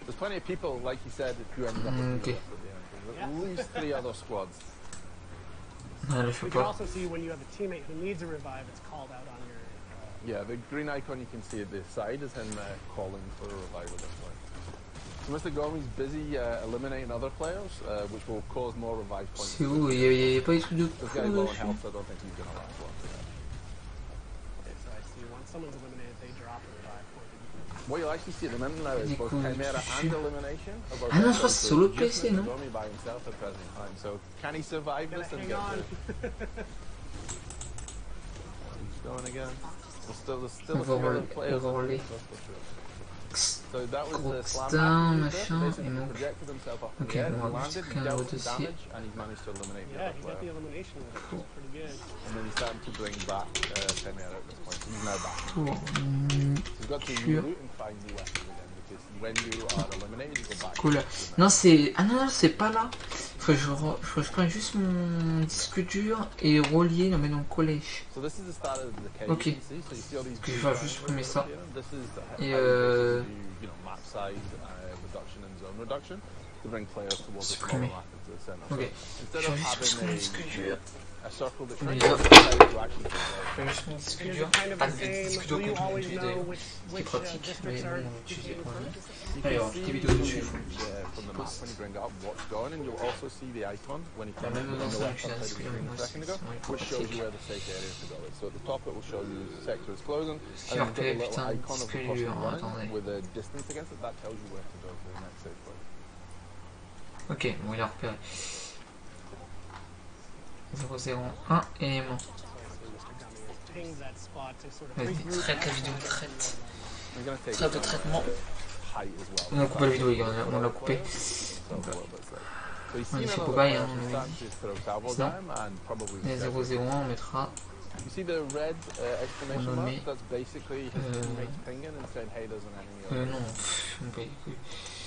There's plenty of people, like you said, who ended up with at least 3 other squads. You can also see when you have a teammate who needs a revive, it's called out on your... Yeah, the green icon you can see at the side is him calling for a revive at this point. So Mr. Gomi's busy eliminating other players, which will cause more revive points. C'est où? Il y a pas des trucs de This guy's low on health, so I don't think he's going to last long. Okay, so I see once someone's eliminated, they drop a revive point. What you'll actually see at the minute now is both Chimera and elimination. Ah non, je crois que c'est solo PC, non? Gomi by himself at present time. So can he survive this and get through? He's going again. There's still a few other players. So that was the slam basically projected himself up in the air, landed, he dealt some damage, and he's managed to eliminate the other player. Yeah, he got the elimination with it, which is pretty good. And then he's starting to bring back Chimera at this point, so he's now back. So he's got to reloot and find new weapons again, because when you are eliminated, you go back. Cool. Non, c'est... Ah non, c'est pas là. Faut que je prenne juste mon disque dur et relier, le mettre dans le collège. So this is the start of the case, Ok. you see, so you see all these Je vais juste supprimer ça. Et map size reduction and zone reduction to bring players towards the supprimer. map into the center. Ok. Instead Je of vais juste mon disque dur. a circle that Mais shrinks, là, you actually je vais juste mon disque dur. Ah, le disque dur qu'on peut utiliser d'ailleurs. C'est pratique, mais bon, on va l'utiliser pour lui. Allez, alors, des vidéos dessus. from the map when you bring it up what's going, and you'll also see the icon when you come in même on the dans left hand side of the screen a second ago, which shows you where the safe areas to go is. So at the top it will show you the sector is closing, and then you've got a little icon of the person running with a distance against it, that tells you where to go to the next safe place. Ok, bon, il a repéré. 001 élément. Vas-y, traite la vidéo, traite. Traite de traitement. On a coupé la vidéo, les gars, on l'a coupé. On est chez Bobaï, hein, on l'a dit. Sinon, les 001, on mettra. You see the red exclamation mark? That's basically his teammates pinging and saying, hey, there's an enemy over there.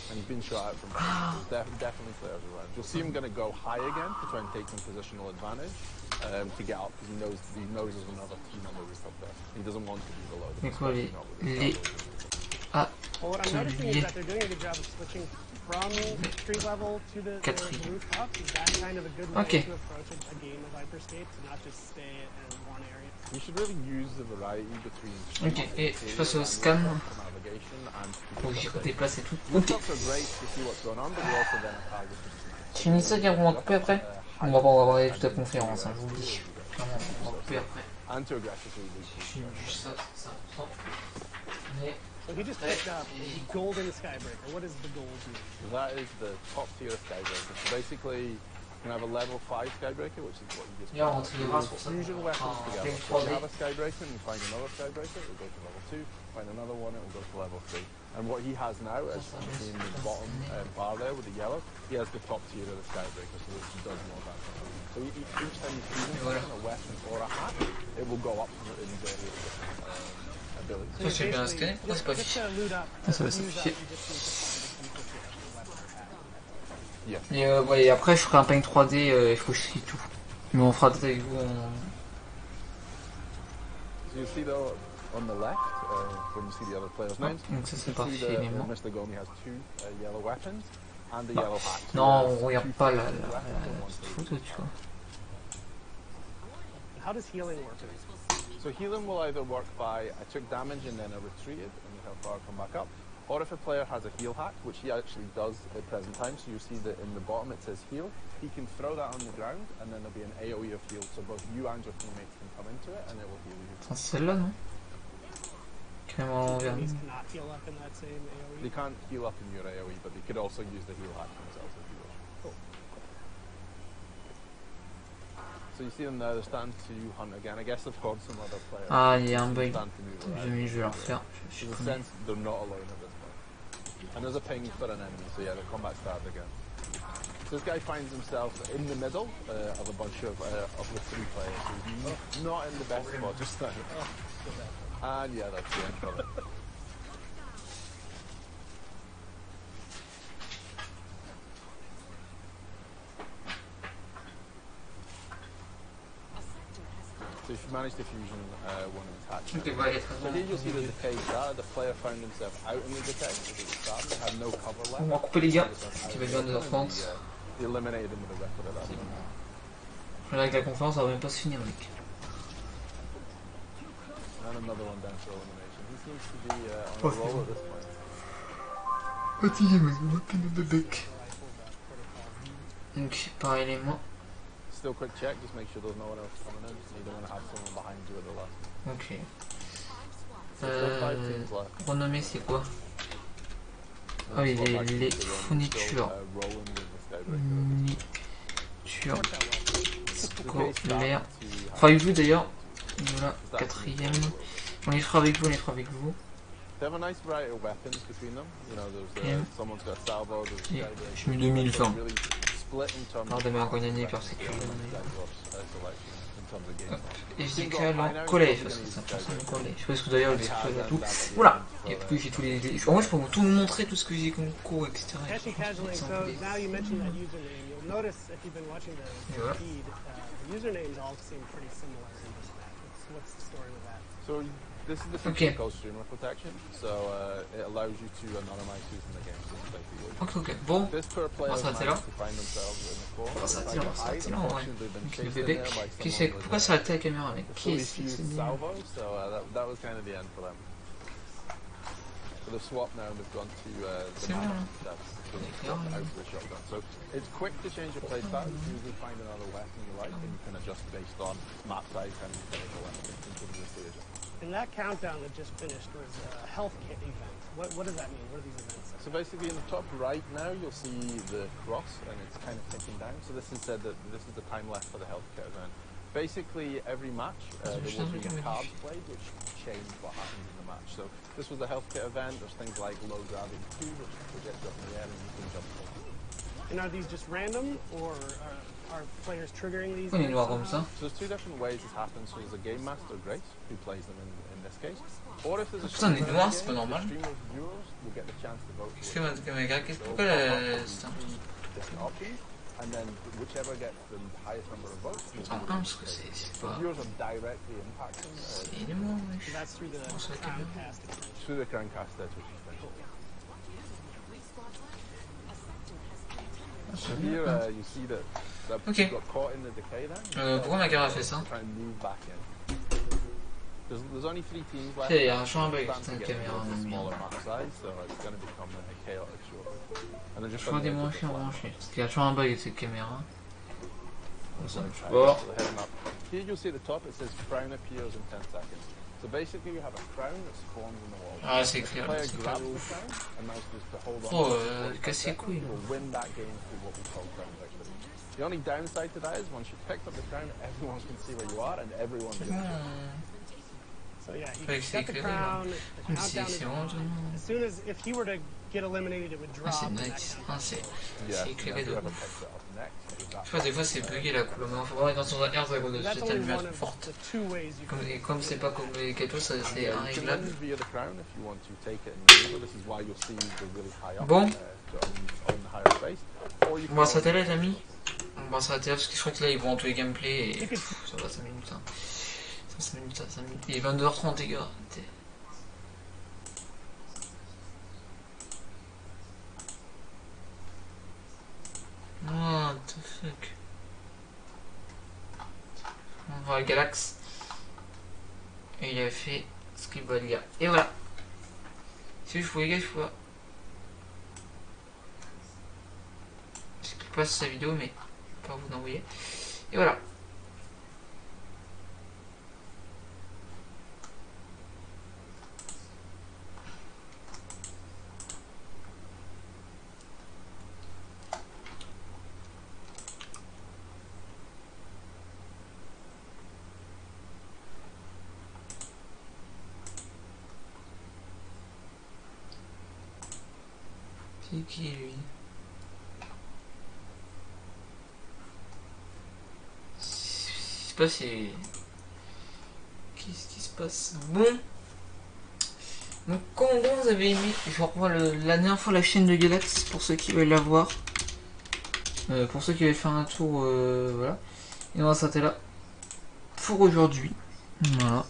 And he's been shot out from behind. There's definitely players around. You'll see him going to go high again to try and take some positional advantage. to get up because he knows there's another team on the roof up there. He doesn't want to be below them. Mais quoi les Well, what I'm noticing is that they're doing a good job of switching from street level to the rooftops. Is that kind of a good way to approach a game of Hyperscape, to not just stay in one area? You should really use the variety between. Ok, et je passe au scan. Pour que j'y redéplace et tout. Ok. Tu finis ça, dire on va couper après? On va avoir toute la conférence, hein, je vous le dis. Clairement, on va couper après. Je finis juste ça, c'est important. Mais... So he just picked up a golden skybreaker. What is the gold mean? That is the top tier skybreaker. So basically, you can have a level 5 skybreaker, which is what you just fusion weapons together. So you have a skybreaker and you find another skybreaker, it will go to level 2. Find another one, it will go to level 3. And what he has now, as you can see in the bottom bar there with the yellow, he has the top tier of the skybreaker, so it does more damage. So each time you fusion a weapon or a hat, it will go up in various different Ça c'est bien scanné, pourquoi c'est pas affiché? Ah ça va s'afficher. Et ouais, après je ferai un paint 3D, il faut que je trie tout. Mais on fera peut-être avec vous donc ça c'est parfait élément. Non, on regarde pas la petite photo tu vois. How does healing work? So healing will either work by I took damage and then I retreated and the health bar come back up, or if a player has a heal hack, which he actually does at present time, so you see that in the bottom it says heal, he can throw that on the ground and then there'll be an AoE of heal, so both you and your teammates can come into it and it will heal you. C'est celle-là non? Carrément envers. They can't heal up in your AoE, but they could also use the heal hack themselves if you wish. Cool. So you see them there, they're starting to hunt again. I guess they've caught some other players. Ah, il y a un bug. Je vais leur faire. In a sense, they're not alone at this point. And there's a ping for an enemy, so yeah, the combat started again. So this guy finds himself in the middle of a bunch of the 3 players. So he's not in the best spot just now. And yeah, that's the end for it. So if you manage to fusion one of the attachments. So here you'll see the decay started. The player found himself out in the decay. They had no cover left. On va couper les gars, qui va bien 2h30. They eliminated him with a record at that point. Avec la conférence, ça va même pas se finir mec. And another one down for elimination. He seems to be on a roll at this point. Fatigué mec, le bec. Donc pareil les mains. Still quick check, just make sure there's no one else coming in. You don't want to have someone behind you at the last. Ok. Renommé c'est quoi? Ah oui, les fournitures. Fournitures. Scolaires. Enfin avec vous d'ailleurs. Voilà, 4ème. On les fera avec vous, on les fera avec vous. They have a nice variety of weapons between them. You know, there's someone's got a salvo, there's je mets 2020. Alors demain qu'on a persécuté. Et je dis que en collège, parce que c'est important de collège. Je pense que d'ailleurs le secteur et tout. Voilà. Et puis j'ai tous les. En vrai je peux vous tout vous montrer tout ce que j'ai comme cours, etc. So this is the feature called streamer protection, so it allows you to anonymize who's in the game. Ok, bon, on va s'arrêter là. On va s'arrêter là, ouais. Donc le bébé, pourquoi s'arrêter la caméra mec? Qui est-ce qui c'est that was kind of the end for them. So they've swapped now and they've gone to the map steps. Out of the shotgun. So it's quick to change your playstyle. You usually find another weapon you like and you can adjust based on map size and you can go into the stage. And that countdown that just finished was a health kit event. What does that mean? What are these events? So basically in the top right now you'll see the cross and it's kind of ticking down. So this is said that this is the time left for the health kit event. Basically every match there will be a card played which change what happens in the match. So this was the health kit event. There's things like low gravity 2 which gets up in the air and you can jump over. And are these just random or are players triggering these? So there's 2 different ways this happens. So there's a game master, Grace, who plays them in this case. Or if there's a putain, des noirs, c'est pas normal. We'll get the chance to vote. Pourquoi and then whichever gets the highest number of votes. Attends, parce que c'est pas... Viewers are directly impacting. Il est mort, wesh. That's through the Crowncast. Through the Crowncast, that's what she's saying. Here, you see that okay. got caught in the decay then. Pourquoi ma carte a fait ça? Try and move back in. There's only 3 teams left. Il y a un champ avec putain de caméra. Smaller map size, so it's going to become a chaotic shortly. And then just je crois des moins chiants, vraiment chiants. Parce qu'il y a toujours un bug avec cette caméra. Here you'll see at the top it says crown appears in 10 seconds. So basically you have a crown that spawns in the wall. Ah c'est clair, c'est pas ouf. Oh, casse les couilles. Will win that game through what we call crown victory. The only downside to that is once you've picked up the crown, everyone can see where you are and everyone can So yeah, he got the crown, the countdown is on. As soon as, if he were to get eliminated, it would drop. C'est nice. C'est éclairé de ouf. Je sais pas, des fois c'est bugué la couleur, mais enfin vraiment quand on a R, ça va de cette lumière forte. Et comme c'est pas comme les cadeaux, c'est irréglable. Bon. On va s'arrêter là les amis. On va s'arrêter là parce que je crois que là ils vont en tous les gameplays et ça va 5 minutes. 5 minutes. Il est 22h30 les gars. What the fuck. On va voir le Galax. Et il a fait ce qu'il va lire. Et voilà. Si je pouvais les gars, je pouvais. Je clique pas sur sa vidéo mais pas vous d'envoyer. Et voilà. C'est qui lui? Je sais pas si... Qu'est-ce qui se passe? Bon. Donc quand vous avez aimé, je revois la dernière fois la chaîne de Galax pour ceux qui veulent la voir. Pour ceux qui veulent faire un tour, voilà. Et on va s'arrêter là pour aujourd'hui. Voilà.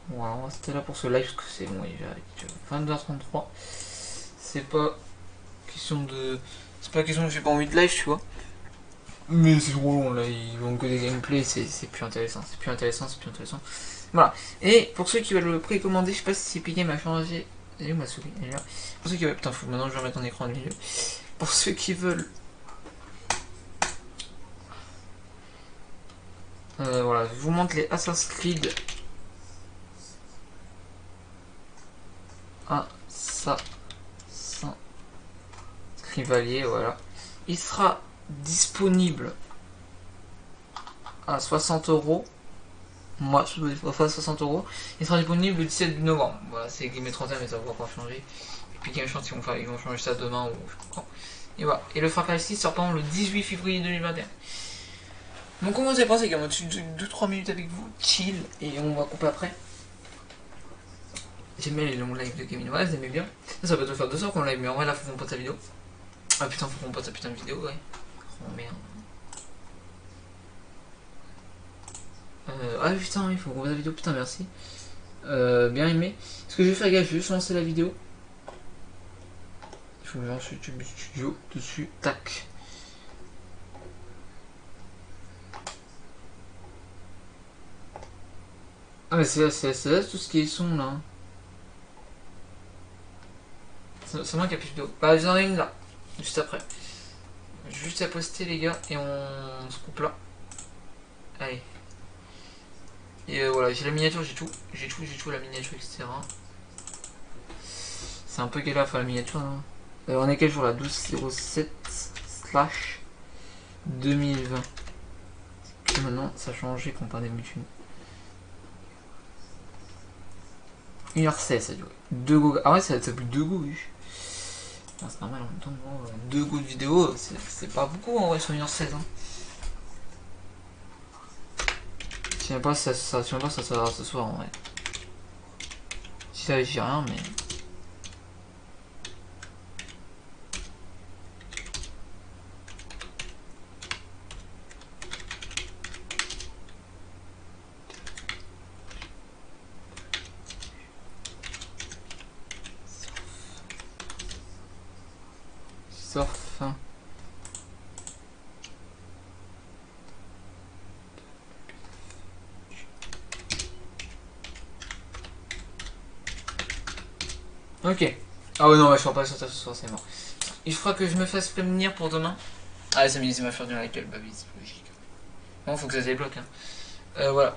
Voilà, on va s'arrêter là pour ce live parce que c'est bon, il est 22h33. C'est pas question de. C'est pas question que j'ai pas envie de live, tu vois. Mais c'est trop long là, ils vont que des gameplays, c'est plus intéressant, Voilà. Et pour ceux qui veulent le précommander, je sais pas si Piqué m'a changé. Elle est où ma souris? Elle est là. Pour ceux qui veulent. Putain, faut maintenant je vais remettre en écran au milieu. Pour ceux qui veulent. Voilà, je vous montre les Assassin's Creed. Chevalier, voilà. Il sera disponible à 60 €. Moi, je dois faire 60 €. Il sera disponible le 17 novembre. Voilà, c'est Game 31, mais ça va encore changer. Et puis Game Chance, ils vont changer ça demain ou je sais pas quand. Et voilà. Et le Far Cry 6 sort par exemple le 18 février 2021. Donc, comment vous avez pensé, gars? 2-3 minutes avec vous, chill, et on va couper après. J'aime bien les longs lives de gaming, ouais, vous aimez bien. Ça peut te faire 2 heures qu'on live, mais en vrai là faut qu'on poste la vidéo. Ah putain, faut qu'on poste la putain de vidéo, ouais. Oh merde. Ah putain, il faut qu'on poste la vidéo, putain, merci. Bien aimé. Ce que je vais faire, gars, je vais juste lancer la vidéo. Il faut que je lance YouTube Studio dessus, tac. Ah mais c'est là tout ce qui est son là. C'est moi qui appuie vidéo. Bah j'en ai une là, juste après. Juste à poster les gars et on se coupe là. Allez. Et voilà, j'ai la miniature, j'ai tout la miniature, etc. C'est un peu galère à faire la miniature là. On est quel jour là? 12/07/2020. Et maintenant ça a changé comparé à d'habitude. 1h16 ça dure. 2 go. Ah ouais, ça plus 2 go, oui. C'est pas mal en même temps. 2 go de vidéo, c'est pas beaucoup en vrai sur 1h16. Hein. Je sais pas si ça sera ce soir en vrai. Si ça j'ai rien, mais. Ubisoft. Ok. Ah ouais non, ouais, je crois pas sur ça ce soir, c'est mort. Il faudra que je me fasse prévenir pour demain. Ah ça me dit, m'a fait dans laquelle, bah oui, c'est logique. Bon, faut que ça se débloque. Hein. Voilà.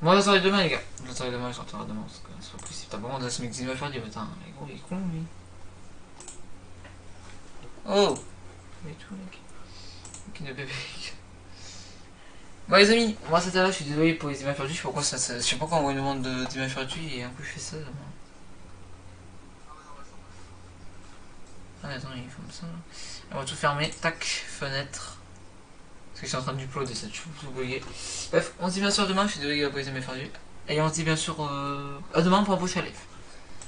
Moi, on s'arrête demain, les gars. On s'arrête demain, je sortira demain. Parce que c'est pas possible. T'as vraiment de ce mec qui m'a fait dire, putain, gros, il est con, lui. Oh! Mais tout, mec. Qui ne bébé. Bon, les amis, moi, c'était là, je suis désolé pour les images perdues. Je sais pas pourquoi ça. Je sais pas quand on me demande d'images perdues et un coup, je fais ça. Ah, attends, il faut comme ça. On va tout fermer. Tac, fenêtre. Parce que je suis en train de uploader ça, je vous voyez. Bref, on se dit bien sûr demain, je suis désolé pour les images perdues. Et on se dit bien sûr à demain pour un prochain live.